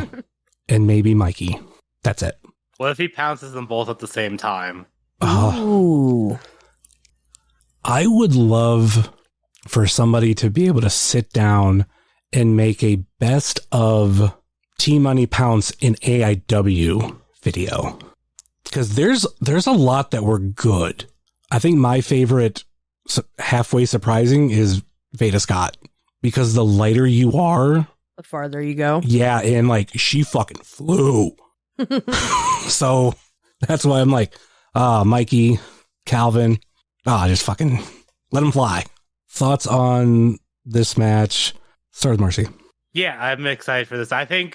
And maybe Mikey. That's it. What if he pounces them both at the same time? Ooh. I would love for somebody to be able to sit down and make a best of T-Money pounce in AIW video. Because there's a lot that were good. I think my favorite halfway surprising is Veda Scott. Because the lighter you are, The farther you go. yeah, and like she fucking flew. So that's why I'm like, Mikey, Calvin, just fucking let him fly. Thoughts on this match? Start with Marcy. Yeah, I'm excited for this. I don't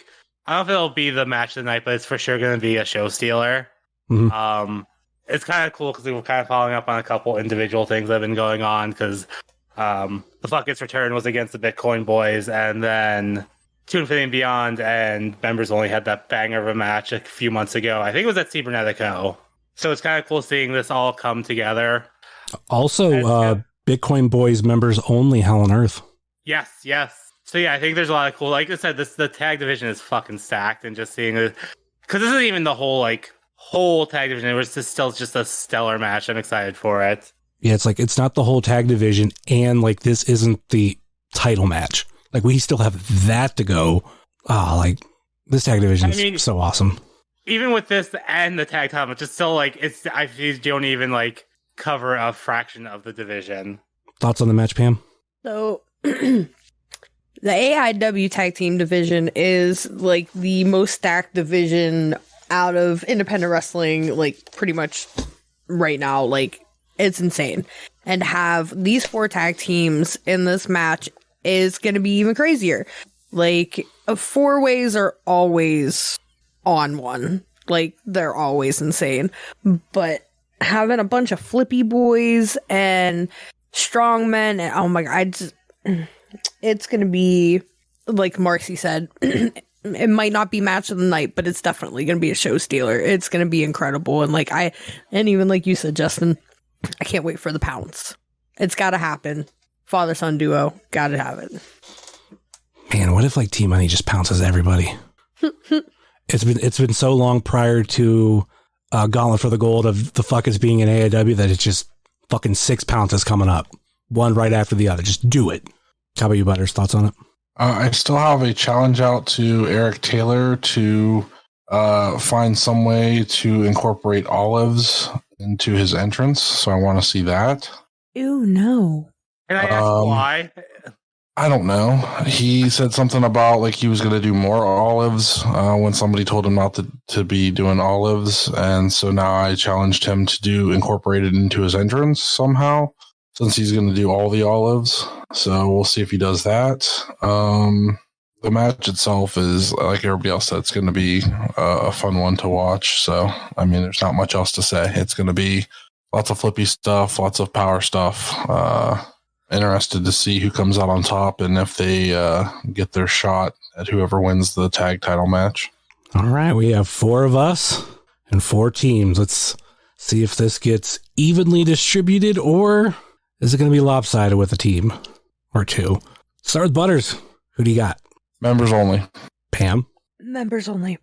know if it'll be the match of the night, but it's for sure going to be a show stealer. Mhm. It's kind of cool because we were kind of following up on a couple individual things that have been going on because the Fuckets return was against the Bitcoin Boys, and then To Infinity and Beyond and Members Only had that banger of a match a few months ago. I think it was at Cybernetico. So it's kind of cool seeing this all come together. Also, Bitcoin Boys Members Only Hell on Earth. Yes. So yeah, I think there's a lot of cool. Like I said, the tag division is fucking stacked, and just seeing it because this isn't even the whole tag division. It was still just a stellar match. I'm excited for it. Yeah, it's like it's not the whole tag division, and like this isn't the title match. Like we still have that to go. Like this tag division is so awesome. Even with this and the tag title, it's just still like I feel you don't even like cover a fraction of the division. Thoughts on the match, Pam? So the AIW tag team division is like the most stacked division out of independent wrestling, like pretty much right now. Like it's insane. And have these 4 tag teams in this match is going to be even crazier. Like 4-ways are always on one. Like they're always insane. But having a bunch of flippy boys and strongmen, and oh my god, it's going to be, like Marcy said, it might not be match of the night, but it's definitely going to be a show stealer. It's going to be incredible. And even like you said, Justin, I can't wait for the pounce. It's got to happen. Father-son duo, got to have it. Man, what if like T-Money just pounces everybody? It's been so long prior to Gauntlet for the Gold of the Fuckets being in AIW that it's just fucking 6 pounces coming up. One right after the other. Just do it. How about you, Butters? Thoughts on it? I still have a challenge out to Eric Taylor to find some way to incorporate olives into his entrance. So I want to see that. Ew, no. Can I ask why? I don't know. He said something about like he was going to do more olives when somebody told him not to be doing olives. And so now I challenged him to incorporate it into his entrance somehow, since he's going to do all the olives. So we'll see if he does that. The match itself is, like everybody else said, it's going to be a fun one to watch. So, I mean, there's not much else to say. It's going to be lots of flippy stuff, lots of power stuff. Interested to see who comes out on top and if they get their shot at whoever wins the tag title match. All right, we have 4 of us and 4 teams. Let's see if this gets evenly distributed, or is it going to be lopsided with a team or 2? Start with Butters. Who do you got? Members only. Pam? Members only.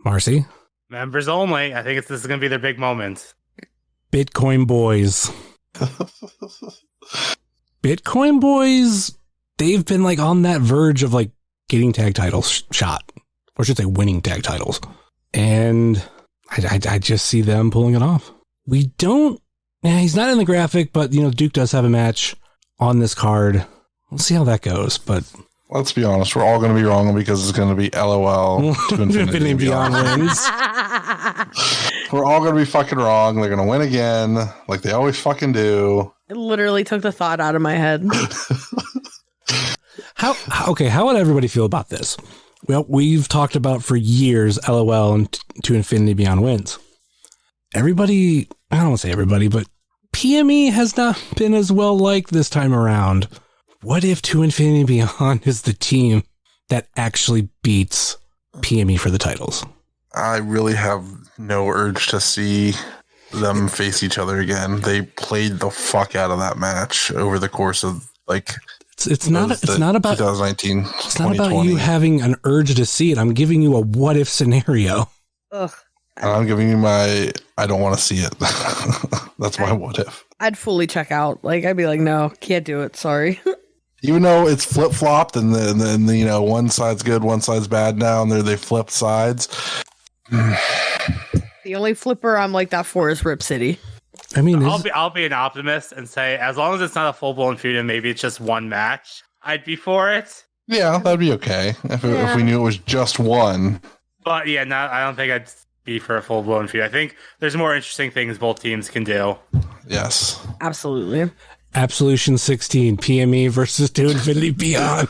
Marcy? Members only. I think this is going to be their big moment. Bitcoin Boys. Bitcoin Boys, they've been like on that verge of like getting tag titles shot, or I should say winning tag titles. And I just see them pulling it off. He's not in the graphic, but Duke does have a match on this card. We'll see how that goes, but Let's be honest. We're all going to be wrong because it's going to be LOL to infinity and beyond. wins. We're all going to be fucking wrong. They're going to win again, like they always fucking do. It literally took the thought out of my head. How would everybody feel about this? Well, we've talked about for years LOL and To Infinity Beyond wins. Everybody, I don't want to say everybody, but PME has not been as well liked this time around. What if To Infinity Beyond is the team that actually beats PME for the titles? I really have no urge to see them face each other again. They played the fuck out of that match over the course of like it's not about 2019. It's not about you having an urge to see it. I'm giving you a what if scenario. Ugh. And I'm giving you my I don't want to see it. That's my what if. I'd fully check out. Like I'd be like, no, can't do it. Sorry. Even though it's flip flopped and then you know one side's good, one side's bad now, and they flipped sides. The only flipper I'm like that for is Rip City. I mean, I'll be an optimist and say as long as it's not a full blown feud and maybe it's just one match, I'd be for it. Yeah, that'd be okay if we knew it was just one. But yeah, I don't think I'd be for a full blown feud. I think there's more interesting things both teams can do. Yes, absolutely. Absolution 16 PME versus To Infinity Beyond.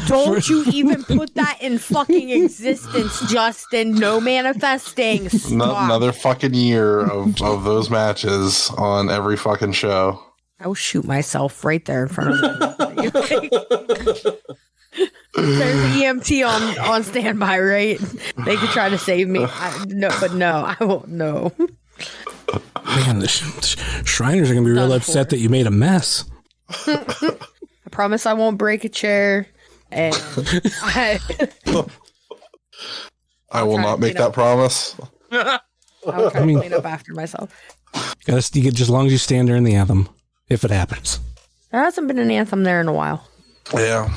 Don't you even put that in fucking existence, Justin. No manifesting. Another fucking year of those matches on every fucking show. I will shoot myself right there in front of you. There's EMT on standby, right? They could try to save me. I won't. No. Man, the Shriners are going to be real upset that you made a mess. I promise I won't break a chair. And I will not make that promise. I'll try to clean up after myself. Gotta just as long as you stand there in the anthem, if it happens. There hasn't been an anthem there in a while. Yeah.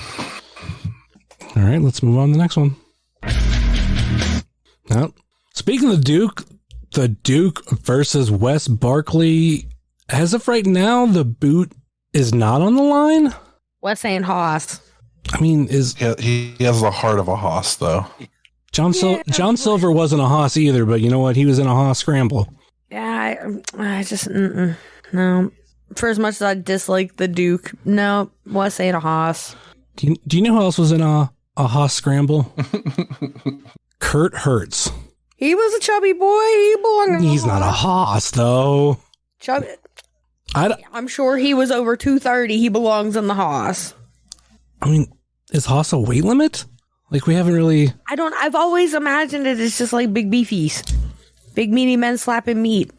All right, let's move on to the next one. Now, speaking of the Duke versus Wes Barkley. As of right now, the boot is not on the line. Wes ain't Haas. I mean, he has the heart of a Haas, though. John Silver wasn't a Haas either, but you know what? He was in a Haas scramble. Yeah, I just no. For as much as I dislike the Duke, no, Wes ain't a Haas. Do you know who else was in a Haas scramble? Kurt Hertz. He was a chubby boy. He belonged. He's not a Haas, though. Chubby. I'm sure he was over 230. He belongs in the Haas. I mean, is Haas a weight limit? Like, we haven't really... I've always imagined it as just like big beefies. Big meaty men slapping meat.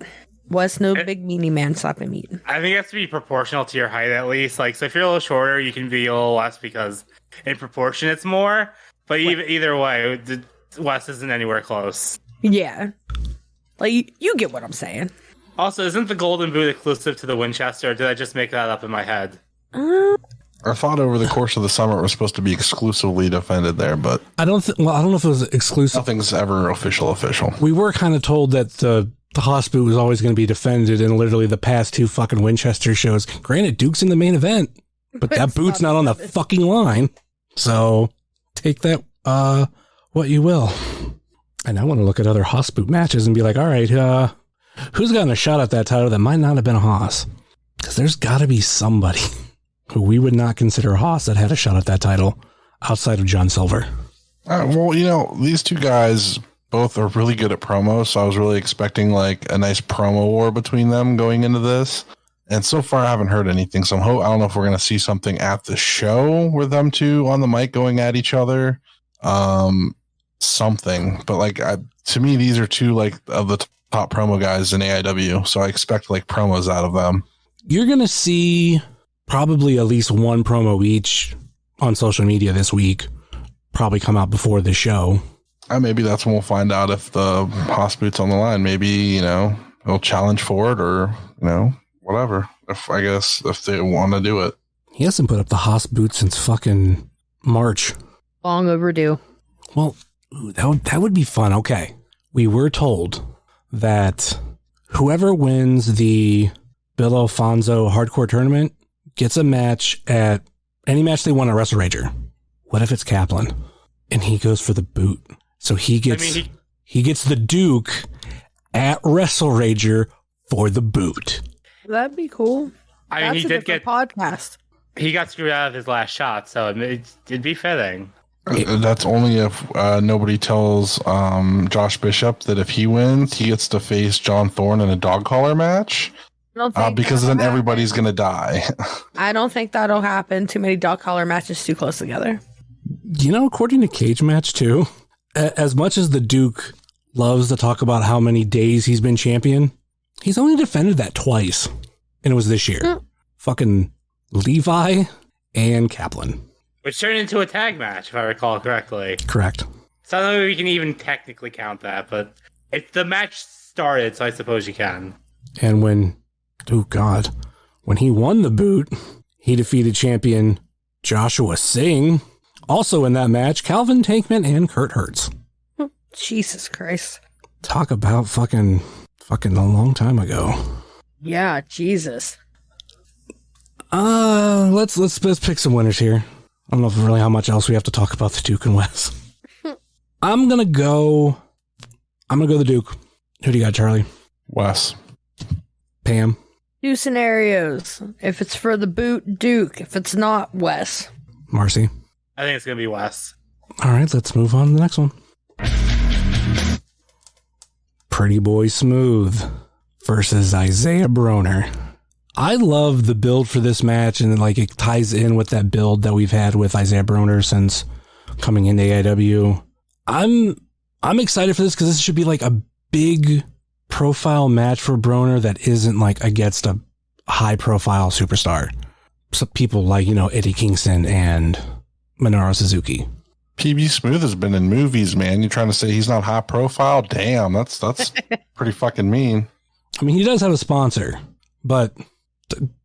Wes, no big meaty man slapping meat. I think it has to be proportional to your height at least. Like, so if you're a little shorter, you can be a little less because in proportion it's more. But either way, Wes isn't anywhere close. Yeah. Like, you get what I'm saying. Also, isn't the Golden Boot exclusive to the Winchester, or did I just make that up in my head? I thought over the course of the summer it was supposed to be exclusively defended there, but... I don't know if it was exclusive. Nothing's ever official. We were kind of told that the Haas boot was always going to be defended in literally the past two fucking Winchester shows. Granted, Duke's in the main event, but that boot's not on the fucking line. So, take that, what you will. And I want to look at other Haas boot matches and be like, all right, who's gotten a shot at that title that might not have been a Haas? Because there's got to be somebody who we would not consider a Haas that had a shot at that title outside of John Silver. Well, you know, these two guys both are really good at promos, so I was really expecting like a nice promo war between them going into this. And so far, I haven't heard anything. So I don't know if we're going to see something at the show with them two on the mic going at each other. Something, but like to me, these are two like of the top promo guys in AIW, so I expect like promos out of them. You're gonna see probably at least one promo each on social media this week, probably come out before the show. Maybe that's when we'll find out if the Haas boot's on the line. Maybe, you know, they'll challenge for it or, you know, whatever. If they want to do it. He hasn't put up the Haas boot since fucking March. Long overdue. Well, that would be fun. Okay. We were told that whoever wins the Bill Alfonso hardcore tournament gets a match at any match they want at Wrestle Rager. what if it's Kaplan and he goes for the boot? So he gets he gets the Duke at Wrestle Rager for the boot. That'd be cool. I mean, That's he a did different get podcast. He got screwed out of his last shot, so it'd be fitting. That's only if nobody tells Josh Bishop that if he wins, he gets to face John Thorne in a dog collar match. I don't think Because that'll then everybody's happen. going to die. I don't think that'll happen. Too many dog collar matches too close together. You know, according to Cage Match too, as much as the Duke loves to talk about how many days he's been champion, he's only defended that twice. And it was this year. Fucking Levi and Kaplan. Which turned into a tag match, if I recall correctly. Correct. So I don't know if we can even technically count that, but the match started, so I suppose you can. And when he won the boot, he defeated champion Joshua Singh. Also in that match, Calvin Tankman and Kurt Hertz. Jesus Christ. Talk about fucking a long time ago. Yeah, Jesus. Let's pick some winners here. I don't know really how much else we have to talk about the Duke and Wes. I'm gonna go the Duke. Who do you got, Charlie? Wes. Pam. 2 scenarios. If it's for the boot, Duke. If it's not, Wes. Marcy. I think it's going to be Wes. All right, let's move on to the next one. Pretty Boy Smooth versus Isaiah Broner. I love the build for this match, and like it ties in with that build that we've had with Isaiah Broner since coming into AIW. I'm excited for this because this should be like a big profile match for Broner that isn't like against a high profile superstar. So people like, Eddie Kingston and Minoru Suzuki. PB Smooth has been in movies, man. You're trying to say he's not high profile? Damn, that's pretty fucking mean. I mean, he does have a sponsor, but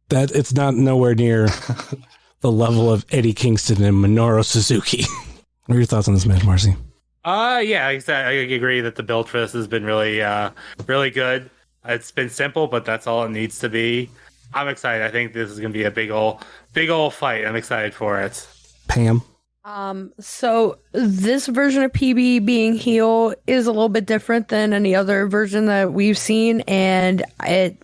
that it's not nowhere near the level of Eddie Kingston and Minoru Suzuki. What are your thoughts on this match, Marcy? Yeah, like I said, I agree that the build for this has been really, really good. It's been simple, but that's all it needs to be. I'm excited. I think this is going to be a big old fight. I'm excited for it. Pam? So this version of PB being heel is a little bit different than any other version that we've seen, and it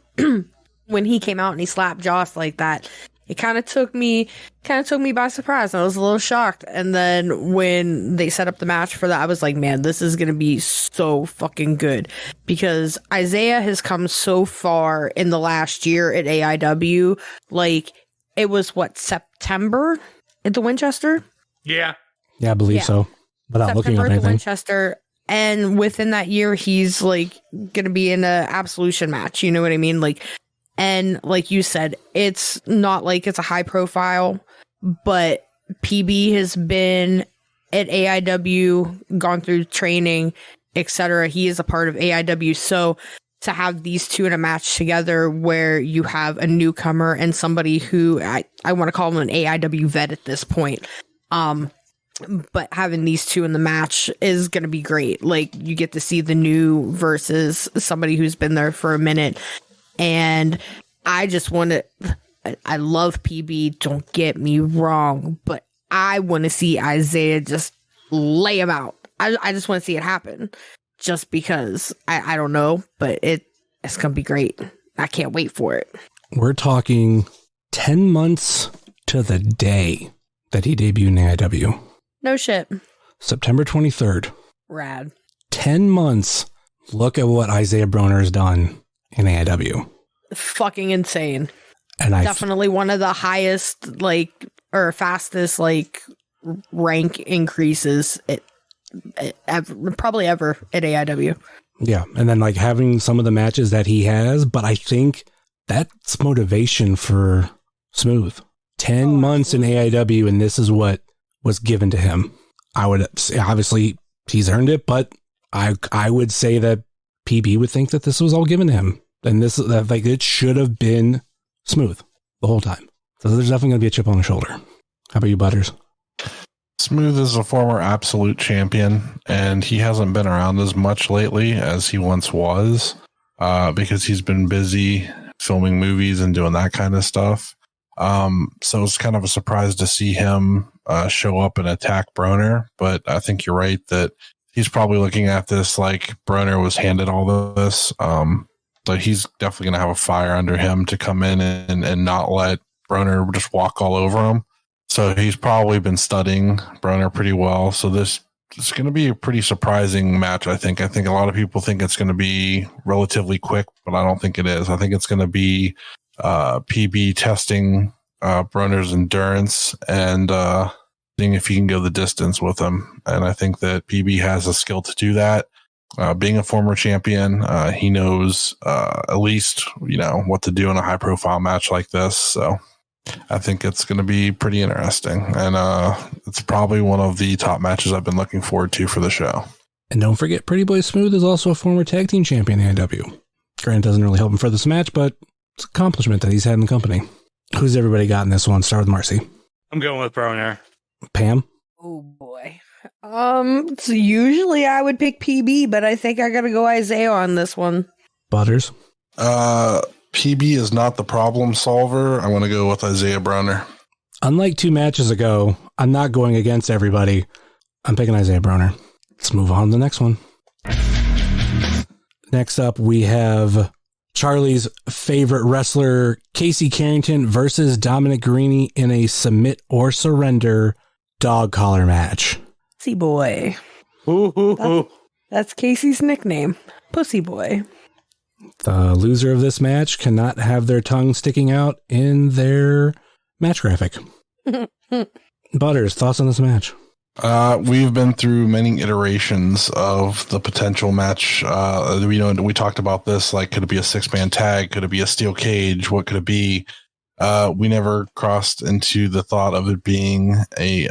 when he came out and he slapped Joss like that, it kind of took me by surprise. I was a little shocked, and then when they set up the match for that, I was like, man, this is gonna be so fucking good, because Isaiah has come so far in the last year at AIW. Like, it was September at the Winchester. Yeah, I believe so. Without looking up September at the anything. Winchester, and within that year, he's like gonna be in a Absolution match. You know what I mean? Like, and like you said, it's not like it's a high profile, but PB has been at AIW, gone through training, etc. He is a part of AIW, so to have these two in a match together, where you have a newcomer and somebody who I want to call him an AIW vet at this point. But having these two in the match is going to be great. Like, you get to see the new versus somebody who's been there for a minute. And I just want to, I love PB, don't get me wrong, but I want to see Isaiah just lay him out. I just want to see it happen, just because I don't know, but it's going to be great. I can't wait for it. We're talking 10 months to the day that he debuted in AIW. No shit. September 23rd. Rad. 10 months. Look at what Isaiah Broner has done in AIW. Fucking insane. And Definitely one of the highest, or fastest, rank increases probably ever at AIW. Yeah. And then having some of the matches that he has, but I think that's motivation for Smooth. 10 months in AIW, and this is what was given to him. I would say, obviously, he's earned it, but I would say that PB would think that this was all given to him. And this, it should have been Smooth the whole time. So there's definitely going to be a chip on the shoulder. How about you, Butters? Smooth is a former Absolute champion, and he hasn't been around as much lately as he once was, because he's been busy filming movies and doing that kind of stuff. So it's kind of a surprise to see him show up and attack Broner. But I think you're right that he's probably looking at this like Broner was handed all of this. But he's definitely going to have a fire under him to come in and not let Broner just walk all over him. So he's probably been studying Broner pretty well. So this is going to be a pretty surprising match, I think. I think a lot of people think it's going to be relatively quick, but I don't think it is. I think it's going to be PB testing Broner's endurance and seeing if he can go the distance with him. And I think that PB has a skill to do that. Being a former champion, he knows at least, what to do in a high profile match like this. So I think it's going to be pretty interesting. And it's probably one of the top matches I've been looking forward to for the show. And don't forget, Pretty Boy Smooth is also a former tag team champion in AEW. Grant doesn't really help him for this match, but it's an accomplishment that he's had in the company. Who's everybody got in this one? Start with Marcy. I'm going with Broner. Pam? Oh boy. So usually I would pick PB, but I think I gotta go Isaiah on this one. Butters? PB is not the problem solver. I'm going to go with Isaiah Broner. Unlike 2 matches ago, I'm not going against everybody. I'm picking Isaiah Broner. Let's move on to the next one. Next up, we have Charlie's favorite wrestler, Casey Carrington versus Dominic Garrini in a submit or surrender dog collar match. Pussy Boy. That's Casey's nickname. Pussy Boy. The loser of this match cannot have their tongue sticking out in their match graphic. Butters, thoughts on this match? We've been through many iterations of the potential match. We talked about this, like, could it be a 6-man tag? Could it be a steel cage? What could it be? We never crossed into the thought of it being a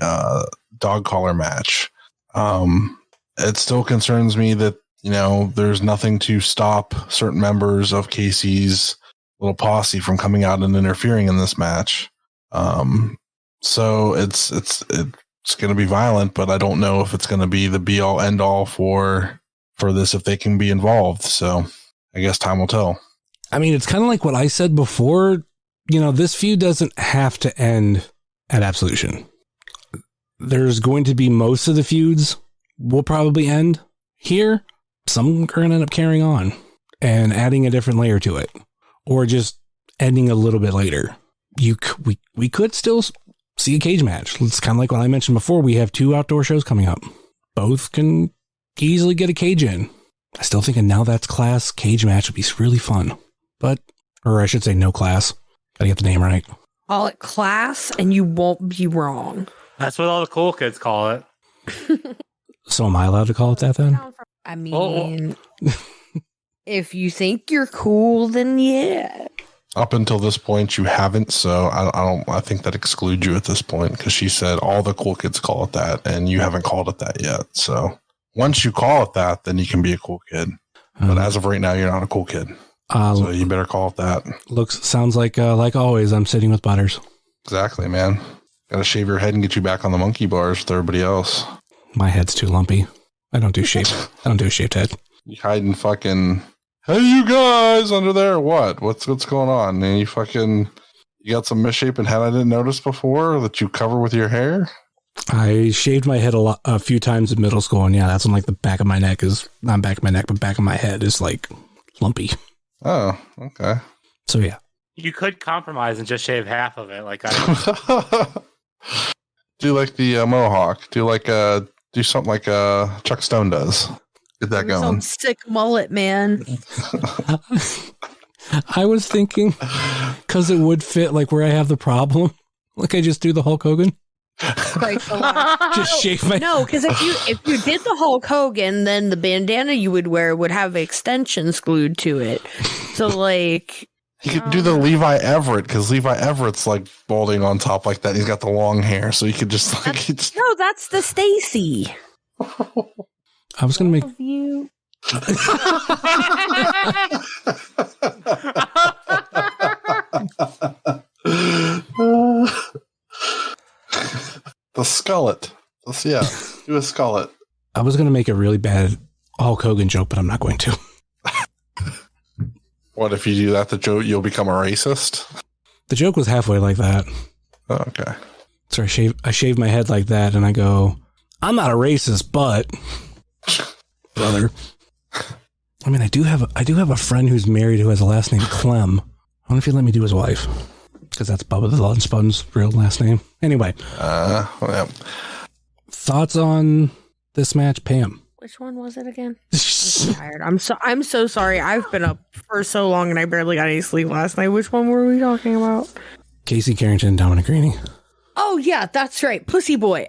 dog collar match. It still concerns me that, there's nothing to stop certain members of Casey's little posse from coming out and interfering in this match. So it's going to be violent, but I don't know if it's going to be the be all end all for this, if they can be involved. So I guess time will tell. I mean, it's kind of like what I said before. This feud doesn't have to end at Absolution. There's going to be most of the feuds will probably end here. Some are going to end up carrying on and adding a different layer to it, or just ending a little bit later. We could still see a cage match. It's kind of like what I mentioned before. We have 2 outdoor shows coming up. Both can easily get a cage in. I still think a Now That's Class cage match would be really fun. Or I should say no class. Gotta get the name right. Call it class and you won't be wrong. That's what all the cool kids call it. So am I allowed to call it that then? I mean, if you think you're cool, then yeah. Up until this point, you haven't, so I think that excludes you at this point, because she said all the cool kids call it that, and you haven't called it that yet. So once you call it that, then you can be a cool kid. But as of right now, you're not a cool kid. So you better call it that. Sounds like always, I'm sitting with Butters. Exactly, man. Got to shave your head and get you back on the monkey bars with everybody else. My head's too lumpy. I don't do a shaved head. You hiding fucking, hey, you guys under there. What's going on? And you got some misshapen head I didn't notice before that you cover with your hair? I shaved my head a few times in middle school, and yeah, that's when like the back of my neck is, not back of my neck, but back of my head is like lumpy. Oh, okay. So yeah. You could compromise and just shave half of it, like I do like the mohawk. Do something like Chuck Stone does. Get that going. Some sick mullet, man. I was thinking, because it would fit like where I have the problem. Like I just do the Hulk Hogan. Christ alive. Just shave my. No, because if you did the Hulk Hogan, then the bandana you would wear would have extensions glued to it. So like. You could do the Levi Everett, because Levi Everett's like balding on top like that. He's got the long hair, so you could just like. No, that's the Stacy. I was gonna make you. The skullet. Yeah, do a skullet. I was gonna make a really bad Hulk Hogan joke, but I'm not going to. What if you do that? The joke, you'll become a racist. The joke was halfway like that. Oh, okay. So I shave my head like that, and I go, I'm not a racist, but brother. I mean, I do have a friend who's married who has a last name Clem. I wonder if he'd let me do his wife, because that's Bubba the Lunch Bun's real last name. Anyway, Well. thoughts on this match, Pam? Which one was it again? I'm tired. I'm so sorry. I've been up for so long and I barely got any sleep last night. Which one were we talking about? Casey Carrington and Dominic Greeny. Oh yeah, that's right. Pussy boy.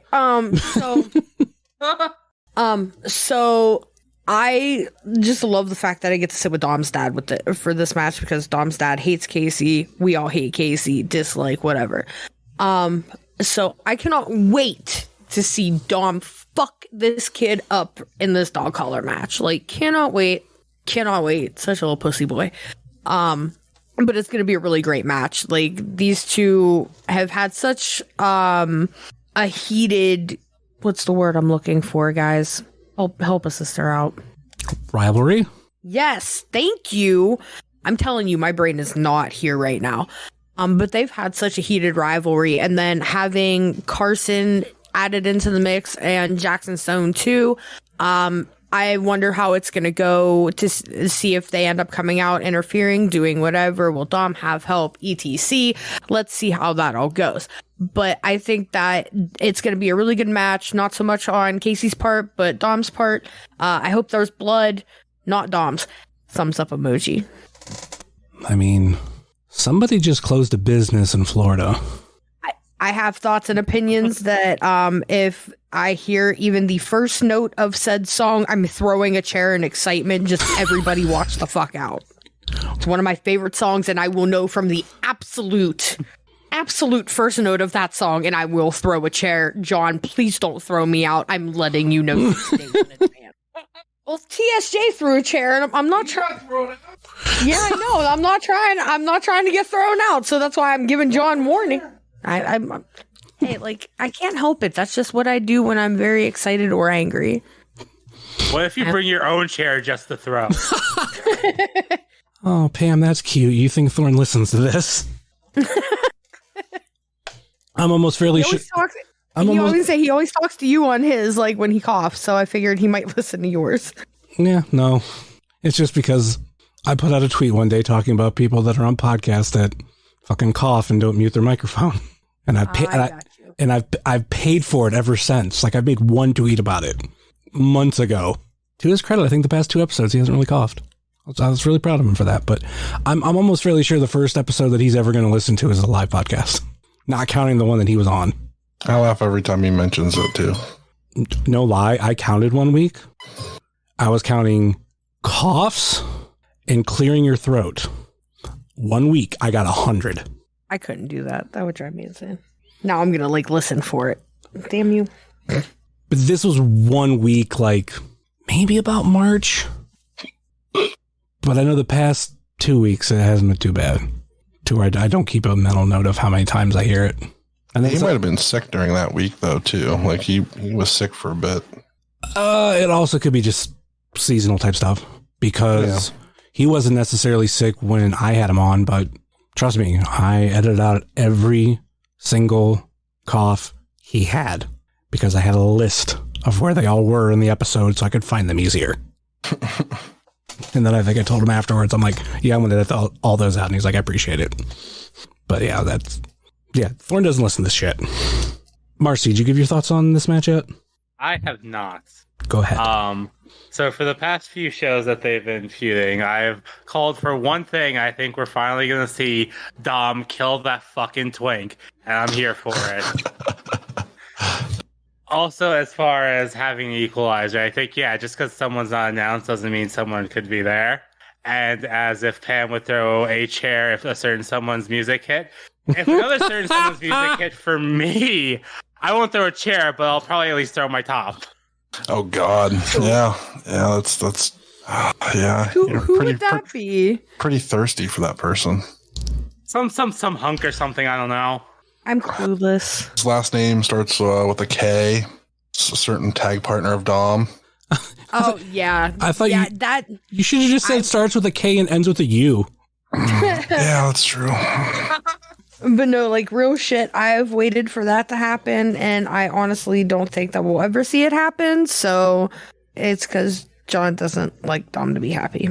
So I just love the fact that I get to sit with Dom's dad for this match, because Dom's dad hates Casey. We all hate Casey, dislike, whatever. So I cannot wait to see Dom fuck this kid up in this dog collar match. Like, cannot wait. Such a little pussy boy. But it's going to be a really great match. Like, these two have had such a heated, what's the word I'm looking for, guys? Help a sister out. Rivalry? Yes, thank you. I'm telling you, my brain is not here right now. But they've had such a heated rivalry, and then having Carson added into the mix and Jackson Stone too. I wonder how it's going to go to see if they end up coming out, interfering, doing whatever. Will Dom have help? ETC. Let's see how that all goes. But I think that it's going to be a really good match. Not so much on Casey's part, but Dom's part. I hope there's blood, not Dom's. Thumbs up emoji. I mean, somebody just closed a business in Florida. I have thoughts and opinions that if I hear even the first note of said song, I'm throwing a chair in excitement. Just everybody watch the fuck out. It's one of my favorite songs, and I will know from the absolute first note of that song, and I will throw a chair. John, please don't throw me out. I'm letting you know these days in advance. Well, TSJ threw a chair, and I'm not trying. Yeah, I know. I'm not trying to get thrown out, so that's why I'm giving John warning. Hey, like, I can't help it. That's just what I do when I'm very excited or angry. What if you bring your own chair just to throw? Oh, Pam, that's cute. You think Thorne listens to this? I'm almost fairly sure. He always talks to you on his, like, when he coughs, so I figured he might listen to yours. Yeah, no. It's just because I put out a tweet one day talking about people that are on podcasts that fucking cough and don't mute their microphone. And I've paid for it ever since. Like, I've made one tweet about it months ago. To his credit, I think the past 2 episodes he hasn't really coughed. I was really proud of him for that. But I'm almost fairly sure the first episode that he's ever going to listen to is a live podcast, not counting the one that he was on. I laugh every time he mentions it too. No lie, I counted one week. I was counting coughs and clearing your throat. 1 week, I got 100. I couldn't do that. That would drive me insane. Now I'm going to, like, listen for it. Damn you. But this was 1 week, like, maybe about March. But I know the past 2 weeks, it hasn't been too bad. To where I don't keep a mental note of how many times I hear it. And he might have been sick during that week, though, too. Like, he was sick for a bit. It also could be just seasonal type stuff. Because he wasn't necessarily sick when I had him on, but trust me, I edited out every single cough he had because I had a list of where they all were in the episode so I could find them easier. And then I think I told him afterwards, I'm like, yeah, I'm going to edit all those out. And he's like, I appreciate it. But yeah, Thorne doesn't listen to this shit. Marcy, did you give your thoughts on this match yet? I have not. Go ahead. So for the past few shows that they've been feuding, I've called for one thing. I think we're finally going to see Dom kill that fucking twink, and I'm here for it. Also, as far as having an equalizer, I think, just because someone's not announced doesn't mean someone could be there. And as if Pam would throw a chair if a certain someone's music hit. If another certain someone's music hit for me, I won't throw a chair, but I'll probably at least throw my top. Oh God, yeah, that's yeah. Who would that be? Pretty thirsty for that person. Some hunk or something. I don't know. I'm clueless. His last name starts with a K. It's a certain tag partner of Dom. Oh yeah, I thought you should have just said it starts with a K and ends with a U. Yeah, that's true. But no, like real shit, I've waited for that to happen, and I honestly don't think that we'll ever see it happen. So it's because John doesn't like Dom to be happy.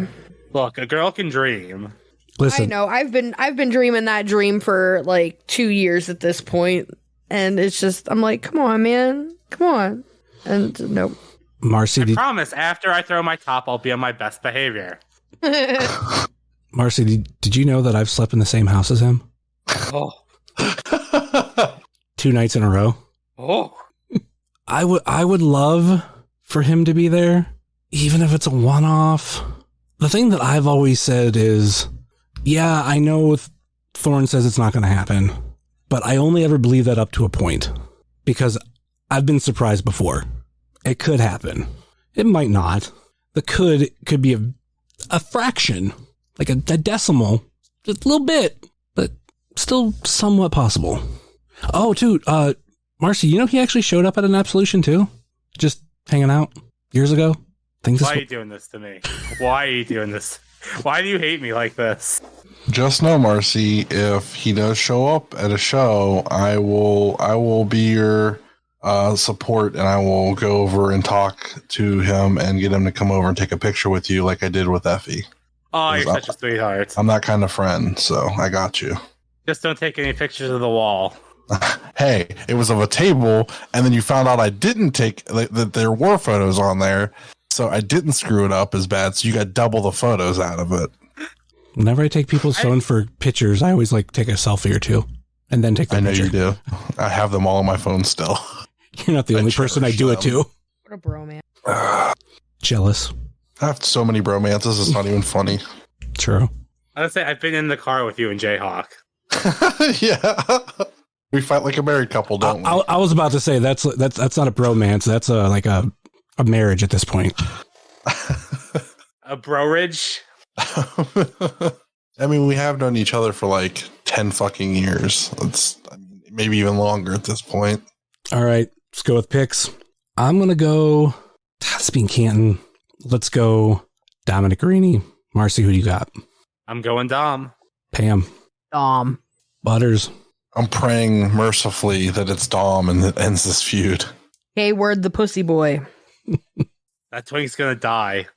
Look, a girl can dream. Listen, I know. I've been dreaming that dream for like 2 years at this point, and it's just I'm like, come on, man, come on, and nope. Marcy, I promise. After I throw my top, I'll be on my best behavior. Marcy, did you know that I've slept in the same house as him? Oh, 2 nights in a row. oh. I would love for him to be there, even if it's a one-off. The thing that I've always said is, yeah, I know Thorne says it's not going to happen, but I only ever believe that up to a point, because I've been surprised before. It could happen. It might not. The could be a fraction, like a decimal, just a little bit, but still somewhat possible. Oh, dude, Marcy, you know he actually showed up at an Absolution too? Just hanging out years ago? Why are you doing this to me? Why are you doing this? Why do you hate me like this? Just know, Marcy, if he does show up at a show, I will be your support, and I will go over and talk to him and get him to come over and take a picture with you like I did with Effie. Oh, you're such a sweetheart. I'm that kind of friend, so I got you. Just don't take any pictures of the wall. Hey, it was of a table, and then you found out I didn't take that there were photos on there, so I didn't screw it up as bad, so you got double the photos out of it. Whenever I take people's phone for pictures, I always like take a selfie or two and then take the picture. I know you do. I have them all on my phone still. You're not the only person I do it to. What a bromance. Jealous. I have so many bromances, it's not even funny. True. I would say I've been in the car with you and Jayhawk. Yeah. We fight like a married couple, don't we? I was about to say that's not a bromance. That's like a marriage at this point. A broridge? I mean, we have known each other for like 10 fucking years. Maybe even longer at this point. All right, let's go with picks. I'm going to go, speaking Canton, let's go Dominic Rini. Marcy, who do you got? I'm going Dom. Pam. Dom. Butters. I'm praying mercifully that it's Dom and that ends this feud. Hayward the pussy boy. That twink's gonna die.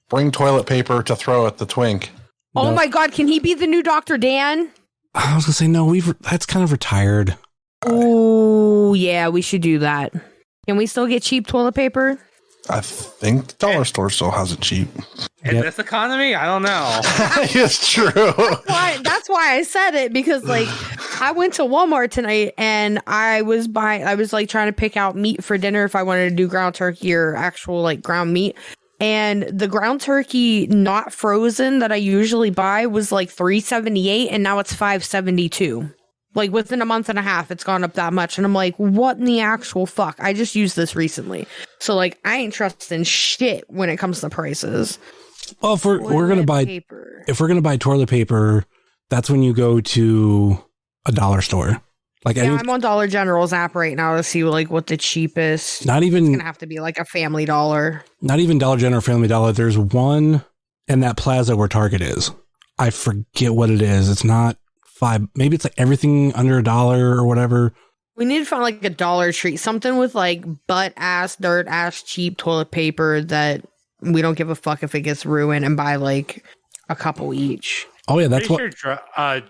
Bring toilet paper to throw at the twink. Oh No. my god, can he be the new Dr. Dan? I was going to say, no, that's kind of retired. Oh, yeah, we should do that. Can we still get cheap toilet paper? I think the dollar store still has it cheap. Yep. In this economy? I don't know. It's true. That's why I said it, because like I went to Walmart tonight and I was like trying to pick out meat for dinner if I wanted to do ground turkey or actual like ground meat. And the ground turkey not frozen that I usually buy was like $3.78 and now it's $5.72. Like within a month and a half, it's gone up that much. And I'm like, what in the actual fuck? I just used this recently. So like, I ain't trusting shit when it comes to prices. Well, if we're going to buy paper. If we're going to buy toilet paper, that's when you go to a dollar store. Like yeah, I'm on Dollar General's app right now to see like what the cheapest. Not even it's gonna have to be like a Family Dollar. Not even Dollar General or Family Dollar. There's one in that plaza where Target is. I forget what it is. It's not $5. Maybe it's like everything under $1 or whatever. We need to find like a Dollar Tree, something with like butt ass, dirt ass, cheap toilet paper that we don't give a fuck if it gets ruined, and buy like a couple each. Oh yeah, that's Pretty sure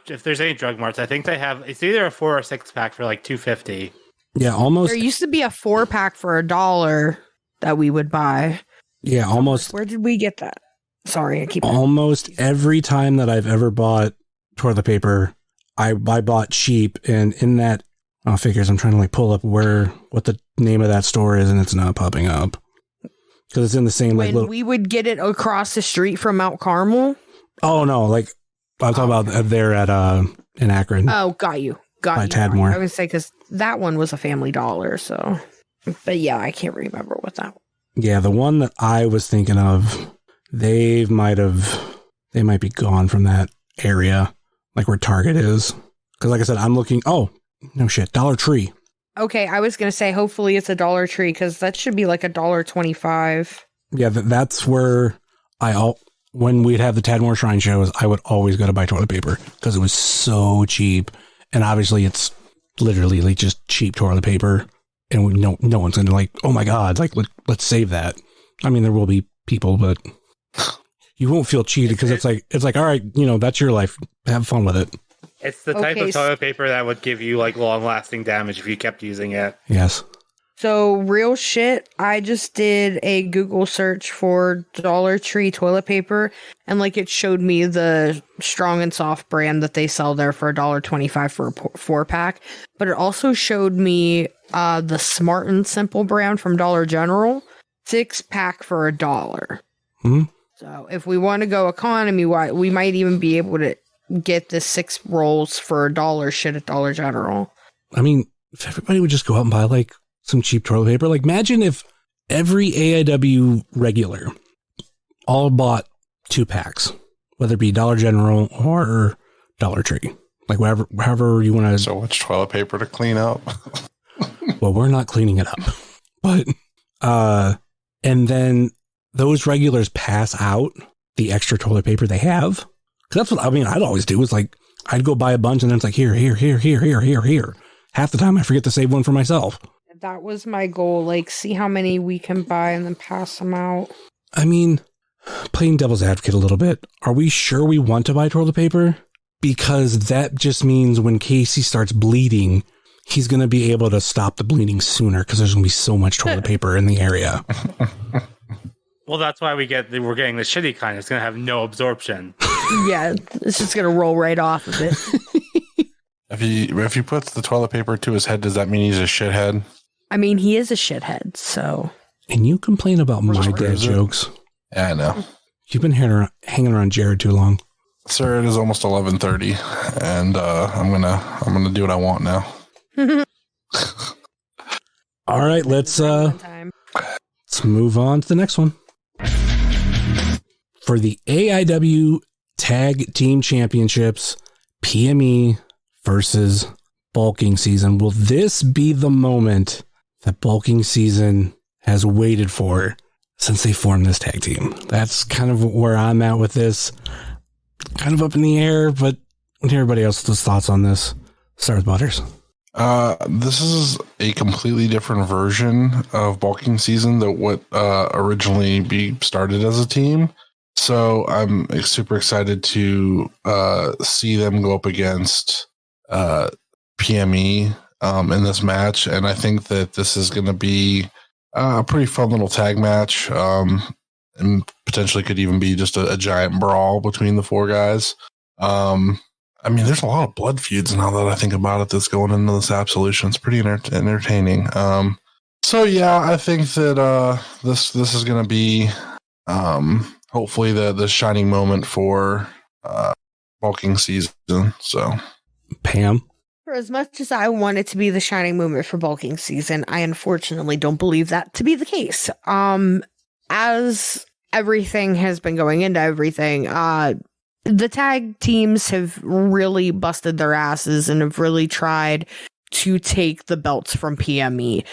if there's any drug marts, I think they have. It's either a 4 or 6 pack for like $2.50. Yeah, almost. There used to be a 4-pack for $1 that we would buy. Yeah, almost. Where did we get that? Sorry, I keep. Almost every time that I've ever bought toilet paper, I bought cheap, and in that figures, I'm trying to like pull up what the name of that store is, and it's not popping up because it's in the same like little. We would get it across the street from Mount Carmel. Oh no, like I'm talking about there at in Akron. Oh, got you. By Tadmor. I would say because that one was a Family Dollar. So, but yeah, I can't remember what that. Yeah, the one that I was thinking of, they might be gone from that area, like where Target is. Because like I said, I'm looking. Oh no, shit, Dollar Tree. Okay, I was gonna say hopefully it's a Dollar Tree because that should be like $1.25. Yeah, that's where I when we'd have the Tadmor Shrine shows, I would always go to buy toilet paper because it was so cheap. And obviously it's literally like just cheap toilet paper. And no one's going to like, oh my God, like let's save that. I mean, there will be people, but you won't feel cheated because it's like, all right, that's your life. Have fun with it. It's the type of toilet paper that would give you like long lasting damage if you kept using it. Yes. So real shit, I just did a Google search for Dollar Tree toilet paper, and like it showed me the Strong and Soft brand that they sell there for $1.25 for a 4-pack. But it also showed me the Smart and Simple brand from Dollar General, 6-pack for $1. Mm-hmm. So if we want to go economy wide, we might even be able to get the 6 rolls for $1 shit at Dollar General. I mean, if everybody would just go out and buy like some cheap toilet paper, like imagine if every AIW regular all bought 2-packs, whether it be Dollar General or Dollar Tree, like however you want to. So much toilet paper to clean up. Well, we're not cleaning it up, but and then those regulars pass out the extra toilet paper they have. Cause that's what I'd always do is like I'd go buy a bunch and then it's like here. Half the time I forget to save one for myself. That was my goal, like see how many we can buy and then pass them out. I mean, playing devil's advocate a little bit, are we sure we want to buy toilet paper? Because that just means when Casey starts bleeding, he's going to be able to stop the bleeding sooner because there's going to be so much toilet paper in the area. Well, that's why we're getting the shitty kind. It's going to have no absorption. Yeah, it's just going to roll right off of it. If he puts the toilet paper to his head, does that mean he's a shithead? I mean, he is a shithead, so. And you complain about my dad jokes. Yeah, I know. You've been hanging around Jared too long. Sir, it is almost 11:30, and I'm gonna do what I want now. All right, let's move on to the next one. For the AIW Tag Team Championships, PME versus Bulking Season. Will this be the moment that Bulking Season has waited for since they formed this tag team? That's kind of where I'm at with this. Kind of up in the air, but everybody else's thoughts on this. Start with Butters. This is a completely different version of Bulking Season than what originally started as a team. So I'm super excited to see them go up against PME in this match. And I think that this is going to be a pretty fun little tag match. And potentially could even be just a giant brawl between the 4 guys. I mean, there's a lot of blood feuds now that I think about it that's going into this Absolution. It's pretty entertaining. So yeah, I think that this is going to be hopefully the shining moment for Bulking Season. So, Pam? For as much as I want it to be the shining moment for Bulking Season, I unfortunately don't believe that to be the case. As everything has been going into everything, the tag teams have really busted their asses and have really tried to take the belts from PME.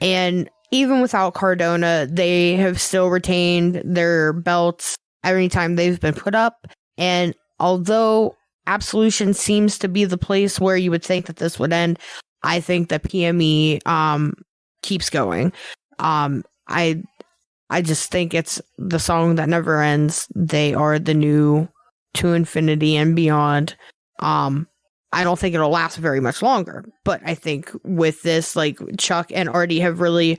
And even without Cardona, they have still retained their belts every time they've been put up. And although Absolution seems to be the place where you would think that this would end, I think that PME keeps going. I just think it's the song that never ends. They are the new To Infinity and Beyond. I don't think it'll last very much longer, but I think with this, like Chuck and Artie have really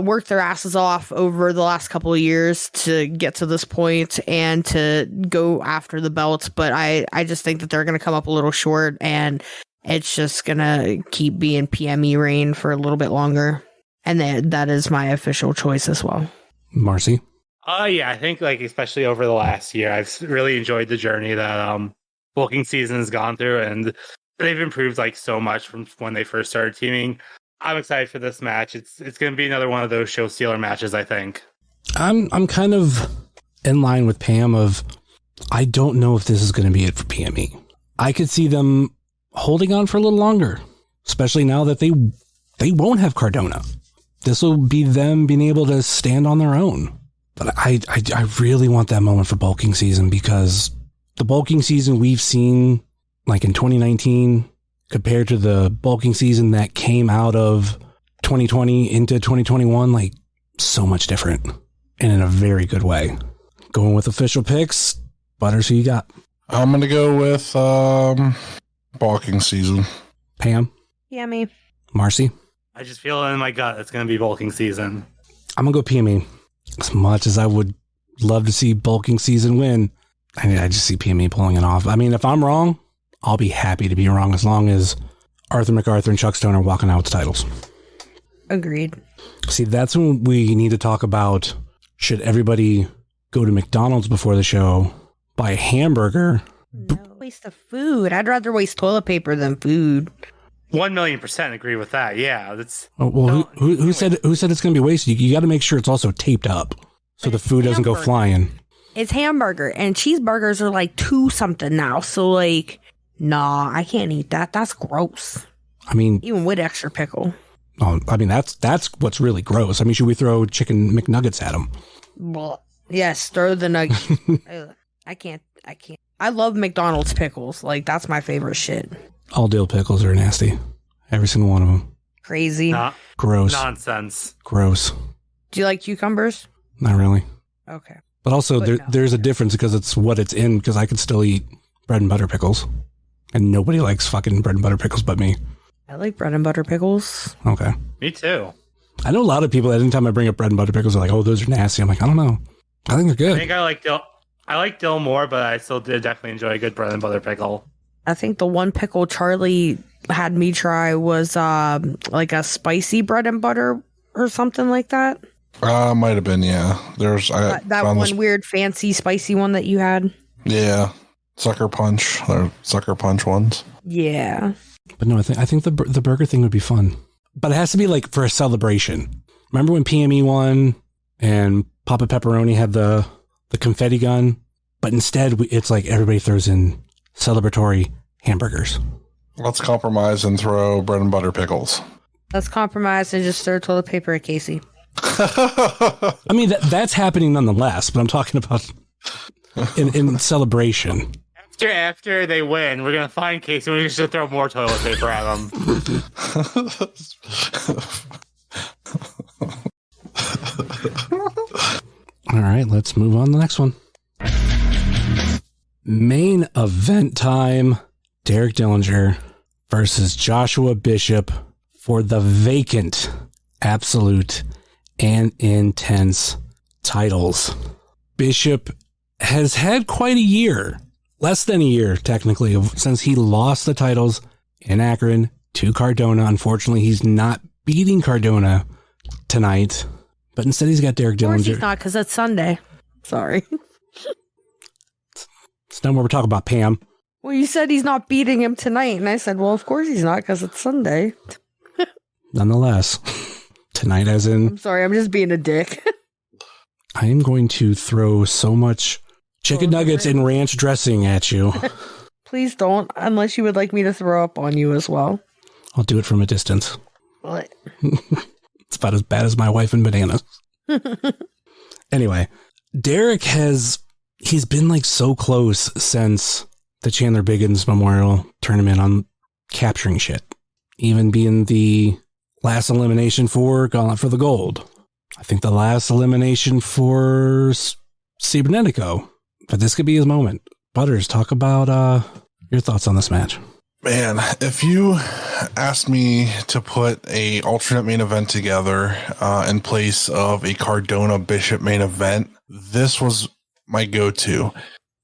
worked their asses off over the last couple of years to get to this point and to go after the belts. But I just think that they're going to come up a little short, and it's just going to keep being PME reign for a little bit longer. And that is my official choice as well. Marcy? Yeah, I think like especially over the last year, I've really enjoyed the journey that Bulking Season has gone through, and they've improved like so much from when they first started teaming. I'm excited for this match. It's going to be another one of those show stealer matches, I think. I'm kind of in line with Pam of I don't know if this is going to be it for PME. I could see them holding on for a little longer, especially now that they won't have Cardona. This will be them being able to stand on their own. But I really want that moment for bulking season, because the bulking season we've seen like in 2019 compared to the bulking season that came out of 2020 into 2021, like so much different and in a very good way. Going with official picks, Butters, who you got? I'm going to go with bulking season. Pam? PME. Marcy? I just feel in my gut it's going to be bulking season. I'm going to go PME. As much as I would love to see bulking season win, I just see PME pulling it off. I mean, if I'm wrong, I'll be happy to be wrong as long as Arthur MacArthur and Chuck Stone are walking out with the titles. Agreed. See, that's when we need to talk about, should everybody go to McDonald's before the show, buy a hamburger? No, waste of food. I'd rather waste toilet paper than food. 1,000,000% agree with that. Yeah, that's. Oh, well, who said it's going to be wasted? You got to make sure it's also taped up so the food doesn't go flying. It's hamburger, and cheeseburgers are like $2 something now. So like, nah, I can't eat that. That's gross. I mean, even with extra pickle. Oh, I mean that's what's really gross. I mean, should we throw chicken McNuggets at them? Well, yes, throw the nuggets. I can't. I love McDonald's pickles. Like, that's my favorite shit. All dill pickles are nasty. Every single one of them. Crazy. Gross. Nonsense. Gross. Do you like cucumbers? Not really. Okay. But also, there's a difference because it's what it's in, because I could still eat bread and butter pickles. And nobody likes fucking bread and butter pickles but me. I like bread and butter pickles. Okay. Me too. I know a lot of people that anytime I bring up bread and butter pickles are like, oh, those are nasty. I'm like, I don't know. I think they're good. I think I like dill more, but I still did definitely enjoy a good bread and butter pickle. I think the one pickle Charly had me try was like a spicy bread and butter or something like that. Might have been, yeah. There's that one weird fancy spicy one that you had. Yeah, sucker punch or sucker punch ones. Yeah, but no, I think the burger thing would be fun, but it has to be like for a celebration. Remember when PME won and Papa Pepperoni had the confetti gun, but instead it's like everybody throws in celebratory hamburgers. Let's compromise and throw bread and butter pickles. Let's compromise and just throw toilet paper at Casey. I mean, that's happening nonetheless, but I'm talking about in celebration. After they win, we're going to find Casey and we're just going to throw more toilet paper at them. All right, let's move on to the next one. Main event time. Derek Dillinger versus Joshua Bishop for the vacant Absolute and Intense titles. Bishop has had quite a year, less than a year technically, since he lost the titles in Akron to Cardona. Unfortunately, he's not beating Cardona tonight, but instead he's got Derek Dillinger. Of course he's not, because it's Sunday. Sorry. It's not what we're talking about, Pam. Well, you said he's not beating him tonight, and I said, well, of course he's not, because it's Sunday. Nonetheless, tonight as in... I'm sorry, I'm just being a dick. I am going to throw so much chicken nuggets and ranch dressing at you. Please don't, unless you would like me to throw up on you as well. I'll do it from a distance. What? It's about as bad as my wife and bananas. Anyway, Derek he's been like so close since the Chandler Biggins Memorial Tournament on capturing shit. Even being the last elimination for Gauntlet for the Gold. I think the last elimination for Cibernetico. But this could be his moment. Butters, talk about your thoughts on this match. Man, if you asked me to put a alternate main event together in place of a Cardona Bishop main event, this was my go-to.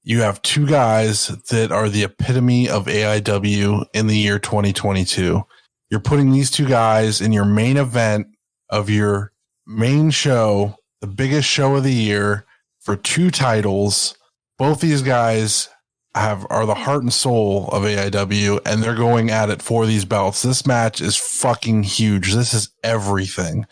You have two guys that are the epitome of AIW in the year 2022. You're putting these two guys in your main event of your main show, the biggest show of the year, for two titles. Both these guys are the heart and soul of AIW, and they're going at it for these belts. This match is fucking huge. This is everything.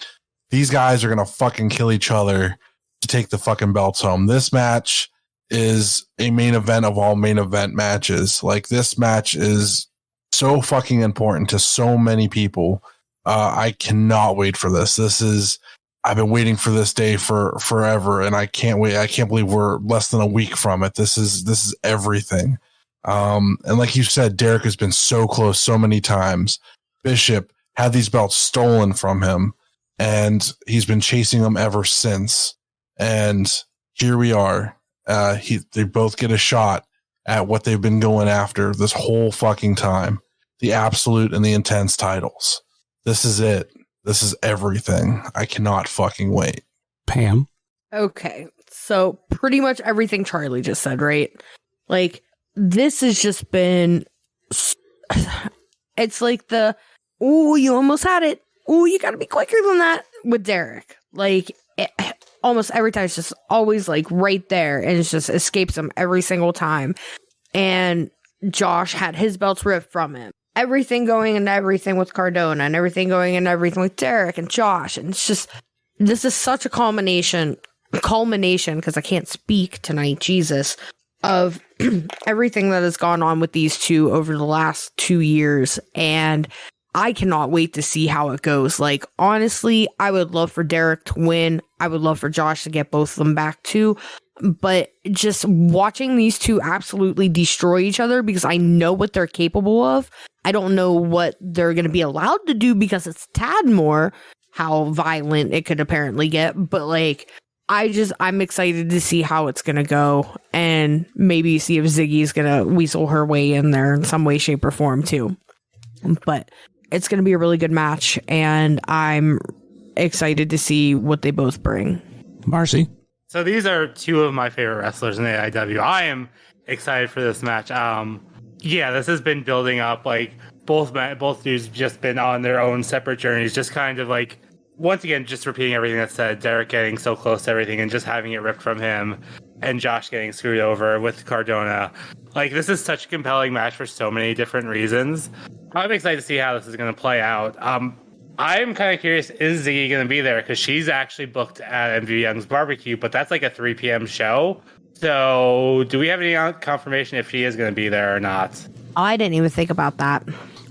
These guys are going to fucking kill each other to take the fucking belts home. This match is a main event of all main event matches. Like, this match is so fucking important to so many people. I cannot wait for this. This is I've been waiting for this day for forever, and I can't wait. I can't believe we're less than a week from it. This is everything. And like you said, Derek has been so close so many times. Bishop had these belts stolen from him, and he's been chasing them ever since. And here we are. They both get a shot at what they've been going after this whole fucking time. The Absolute and the Intense titles. This is it. This is everything. I cannot fucking wait. Pam? Okay, so pretty much everything Charly just said, right? Like, this has just been... It's like the, ooh, you almost had it. Ooh, you gotta be quicker than that with Derek. Like, almost every time it's just always, like, right there, and it just escapes him every single time. And Josh had his belts ripped from him. Everything going into everything with Cardona, and everything going into everything with Derek and Josh. And it's just, this is such a culmination, because I can't speak tonight, Jesus, of everything that has gone on with these two over the last 2 years. And I cannot wait to see how it goes. Like, honestly, I would love for Derek to win. I would love for Josh to get both of them back too. But just watching these two absolutely destroy each other, because I know what they're capable of. I don't know what they're going to be allowed to do because it's Tadmor, how violent it could apparently get. But like, I'm excited to see how it's going to go, and maybe see if Ziggy's going to weasel her way in there in some way, shape, or form too. But it's going to be a really good match, and I'm excited to see what they both bring. Marcy? So these are two of my favorite wrestlers in the AIW. I am excited for this match. Yeah, this has been building up. Like, both dudes just been on their own separate journeys, just kind of like, once again, just repeating everything that's said. Derek getting so close to everything and just having it ripped from him, and Josh getting screwed over with Cardona. Like, this is such a compelling match for so many different reasons. I'm excited to see how this is going to play out. I'm kind of curious, is Ziggy going to be there? Because she's actually booked at MV Young's Barbecue, but that's like a 3 p.m. show. So do we have any confirmation if she is going to be there or not? I didn't even think about that.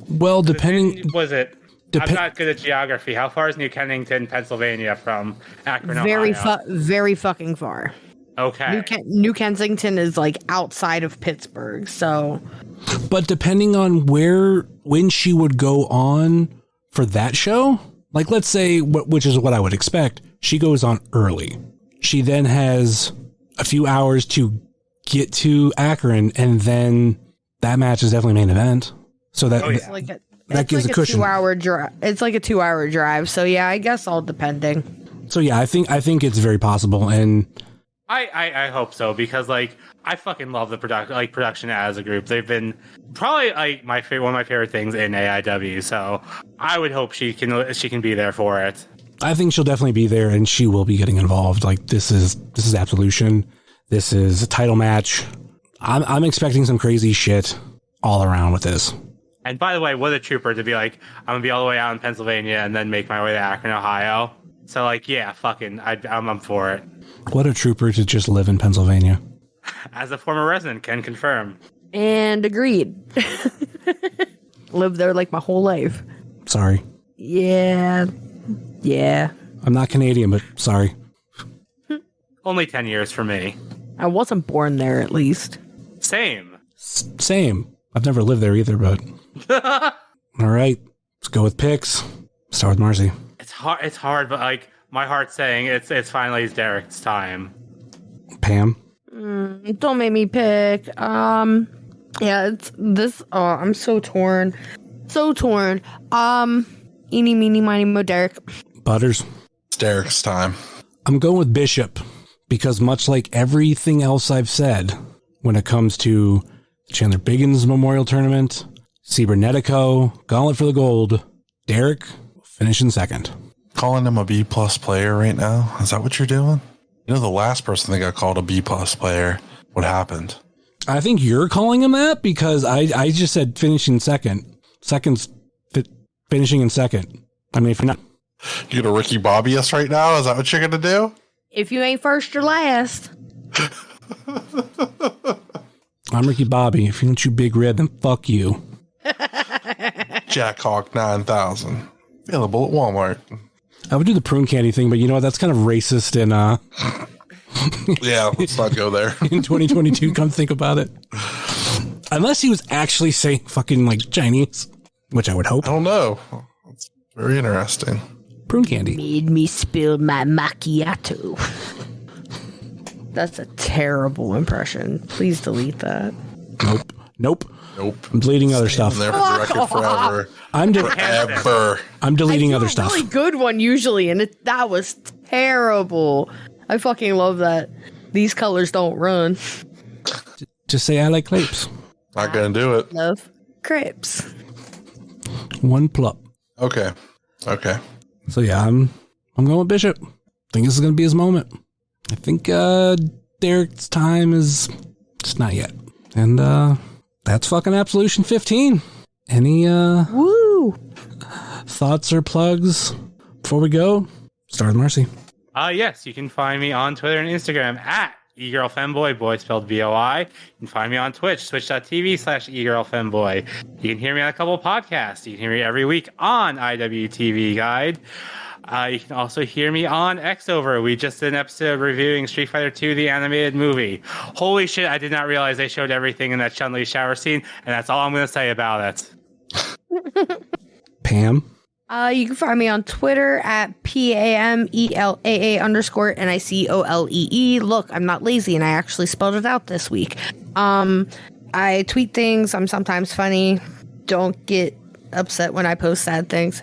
Well, depending... I'm not good at geography. How far is New Kennington, Pennsylvania from Akron, Ohio? Very fucking far. Okay. New Kensington is like outside of Pittsburgh, so... But depending on when she would go on for that show, like, let's say, which is what I would expect, she goes on early. She then has a few hours to get to Akron, and then that match is definitely main event. So that, that gives a cushion. 2-hour drive. It's like a 2-hour drive. So yeah, I guess all depending. So yeah, I think it's very possible, and I hope so, because like, I fucking love the production as a group. They've been probably like one of my favorite things in AIW. So I would hope she can be there for it. I think she'll definitely be there, and she will be getting involved. Like, this is Absolution. This is a title match. I'm expecting some crazy shit all around with this. And by the way, what a trooper to be like, I'm gonna be all the way out in Pennsylvania and then make my way to Akron, Ohio. So like, yeah, fucking, I'm for it. What a trooper to just live in Pennsylvania. As a former resident, can confirm. And agreed. Lived there like my whole life. Sorry. Yeah. I'm not Canadian, but sorry. Only 10 years for me. I wasn't born there, at least. Same. I've never lived there either, but... All right, let's go with picks. Start with Marcy. It's hard, but like, my heart's saying it's finally Derek's time. Pam? Don't make me pick. Yeah, it's this. Oh, I'm so torn. Eeny, meeny, miny, mo, Derek. Butters? It's Derek's time. I'm going with Bishop, because much like everything else I've said, when it comes to Chandler Biggins Memorial Tournament, Cybernetico, Gauntlet for the Gold, Derek finishing second. Calling him a B+ player right now? Is that what you're doing? You know, the last person that got called a B+ player, what happened? I think you're calling him that, because I just said finishing second. Finishing in second. I mean, if you're not... You gonna Ricky Bobby us right now? Is that what you're gonna do? If you ain't first, you're last. I'm Ricky Bobby. If you don't chew Big Red, then fuck you. Jack Hawk 9000. Available at Walmart. I would do the prune candy thing, but you know what? That's kind of racist in Yeah, let's not go there. in 2022. Come think about it. Unless he was actually saying fucking like Chinese, which I would hope. I don't know. It's very interesting. Prune candy. Made me spill my macchiato. That's a terrible impression. Please delete that. Nope. Nope. I'm deleting other stuff. Never record forever. Forever. I'm deleting I do other a stuff. really good one usually, and that was terrible. I fucking love that. These colors don't run. Just say I like crepes. Not gonna do it. Love crepes. One plup. Okay. So yeah, I'm going with Bishop. I think this is gonna be his moment. I think Derek's time is just not yet. And that's fucking Absolution 15. Any Woo! thoughts or plugs before we go? Start with Marcy. Yes, you can find me on Twitter and Instagram at eGirlFemboy, boy spelled B-O-I. You can find me on Twitch, twitch.tv/eGirlFemboy. You can hear me on a couple of podcasts. You can hear me every week on IWTV Guide. You can also hear me on Xover. We just did an episode reviewing Street Fighter 2, the animated movie. Holy shit, I did not realize they showed everything in that Chun-Li shower scene, and that's all I'm going to say about it. Pam. You can find me on Twitter at PAMELAA_NICOLEE. Look, I'm not lazy, and I actually spelled it out this week. I tweet things. I'm sometimes funny. Don't get upset when I post sad things.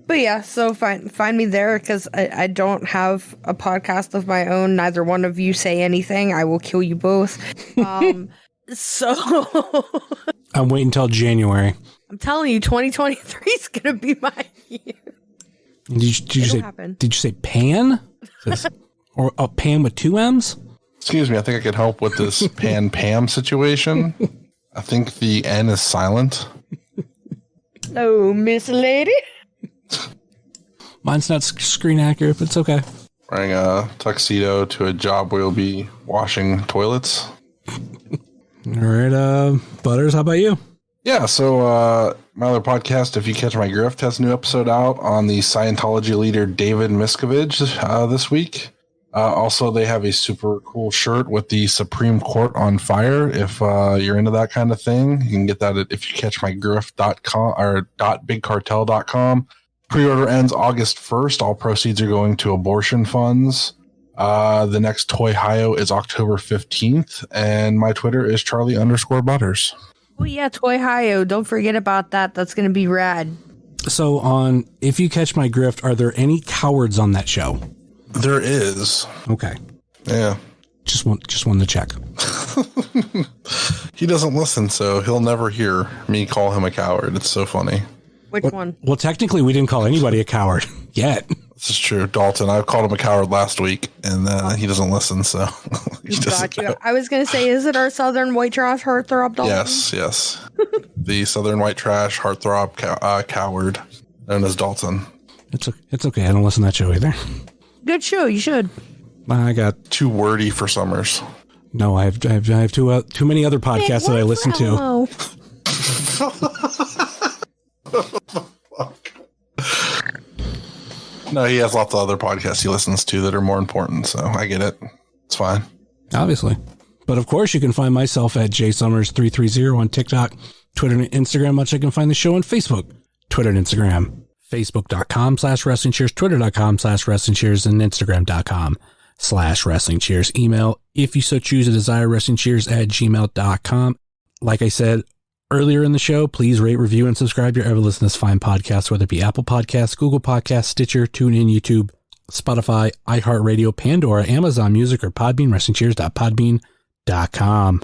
But yeah, so find me there, because I don't have a podcast of my own. Neither one of you say anything. I will kill you both. So I'm waiting until January. I'm telling you, 2023 is gonna be my year. Did you say Pan? Or a Pan with 2 M's? Excuse me, I think I could help with this Pam situation. I think the N is silent. Hello, Miss Lady. Mine's not screen accurate, but it's okay. Wearing a tuxedo to a job where you'll be washing toilets. All right, Butters, how about you? Yeah, so my other podcast, If You Catch My Grift, has a new episode out on the Scientology leader David Miscavige this week. Also, they have a super cool shirt with the Supreme Court on fire. If you're into that kind of thing, you can get that at ifyoucatchmygrift.com or .bigcartel.com. Pre-order ends August 1st. All proceeds are going to abortion funds. The next Toy Hio is October 15th, and my Twitter is Charly_Butters. Oh yeah, Toy Hio. Don't forget about that. That's gonna be rad. So on If You Catch My Grift, are there any cowards on that show? There is. Okay. Yeah. Just wanted to check. He doesn't listen, so he'll never hear me call him a coward. It's so funny. Which one? Well, technically, we didn't call anybody a coward yet. This is true. Dalton, I called him a coward last week, and he doesn't listen, so he doesn't know. I was going to say, is it our Southern White Trash Heartthrob Dalton? Yes. The Southern White Trash Heartthrob coward known as Dalton. It's okay. I don't listen to that show either. Good show. You should. I got too wordy for Summers. No, I have too many other podcasts that I listen to. No, he has lots of other podcasts he listens to that are more important, so I get it. It's fine. Obviously. But of course, you can find myself at jsummers330 on TikTok, Twitter, and Instagram, much like you can find the show on Facebook, Twitter and Instagram, facebook.com/WrestlingCheers, twitter.com/WrestlingCheers, and instagram.com/WrestlingCheers. Email, if you so choose, a desire, WrestlingCheers@gmail.com. Like I said earlier in the show, please rate, review, and subscribe your ever listen to this fine podcast, whether it be Apple Podcasts, Google Podcasts, Stitcher, TuneIn, YouTube, Spotify, iHeartRadio, Pandora, Amazon Music, or Podbean, WrestlingCheers.podbean.com.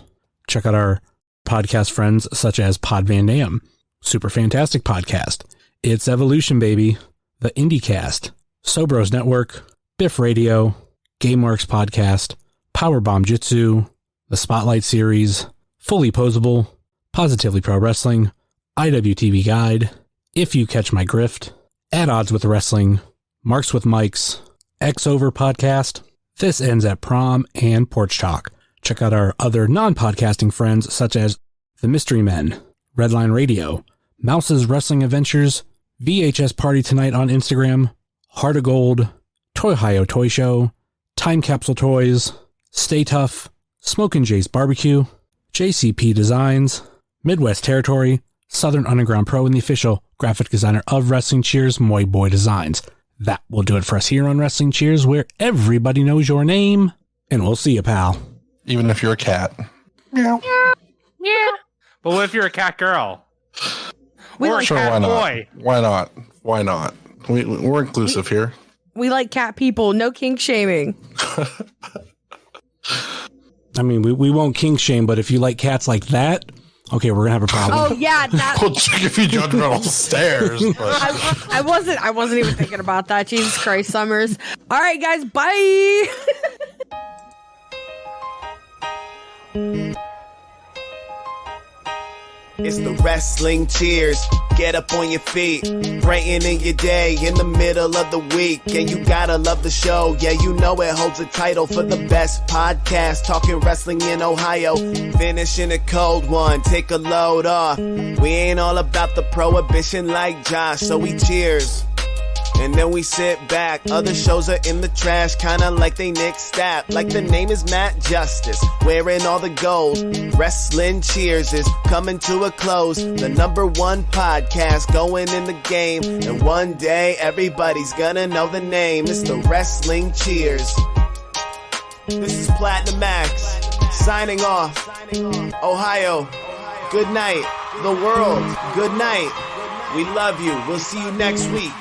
Check out our podcast friends such as Pod Van Dam, Super Fantastic Podcast, It's Evolution Baby, The IndieCast, Sobros Network, Biff Radio, Game Marks Podcast, Powerbomb Jitsu, The Spotlight Series, Fully Posable, Positively Pro Wrestling, IWTV Guide, If You Catch My Grift, At Odds with Wrestling, Marks with Mics, Xover Podcast, This Ends at Prom, and Porch Talk. Check out our other non-podcasting friends such as The Mystery Men, Redline Radio, Mouse's Wrestling Adventures, VHS Party Tonight on Instagram, Heart of Gold, Toy Toy Show, Time Capsule Toys, Stay Tough, Smokin' Jay's Barbecue, JCP Designs, Midwest Territory, Southern Underground Pro, and the official graphic designer of Wrestling Cheers, Moy Boy Designs. That will do it for us here on Wrestling Cheers, where everybody knows your name, and we'll see you, pal. Even if you're a cat. Yeah. But what if you're a cat girl? Or a Sure, cat why not? boy? Why not? Why not? We're inclusive here. We like cat people. No kink shaming. I mean, we won't kink shame, but if you like cats like that, okay, we're gonna have a problem. Oh yeah, that. We'll check if you judgmental stares. But. I wasn't even thinking about that. Jesus Christ, Summers. All right, guys, bye. It's the Wrestling Cheers. Get up on your feet, brightening your day in the middle of the week. And you gotta love the show. Yeah, you know it holds a title for the best podcast talking wrestling in Ohio. Finishing a cold one, take a load off. We ain't all about the prohibition like Josh, so we cheers. And then we sit back. Other shows are in the trash, kinda like they Nick Stapp. Like the name is Matt Justice, wearing all the gold. Wrestling Cheers is coming to a close. The #1 podcast going in the game. And one day everybody's gonna know the name. It's the Wrestling Cheers. This is Platinum Max, signing off. Ohio, good night. The world, good night. We love you. We'll see you next week.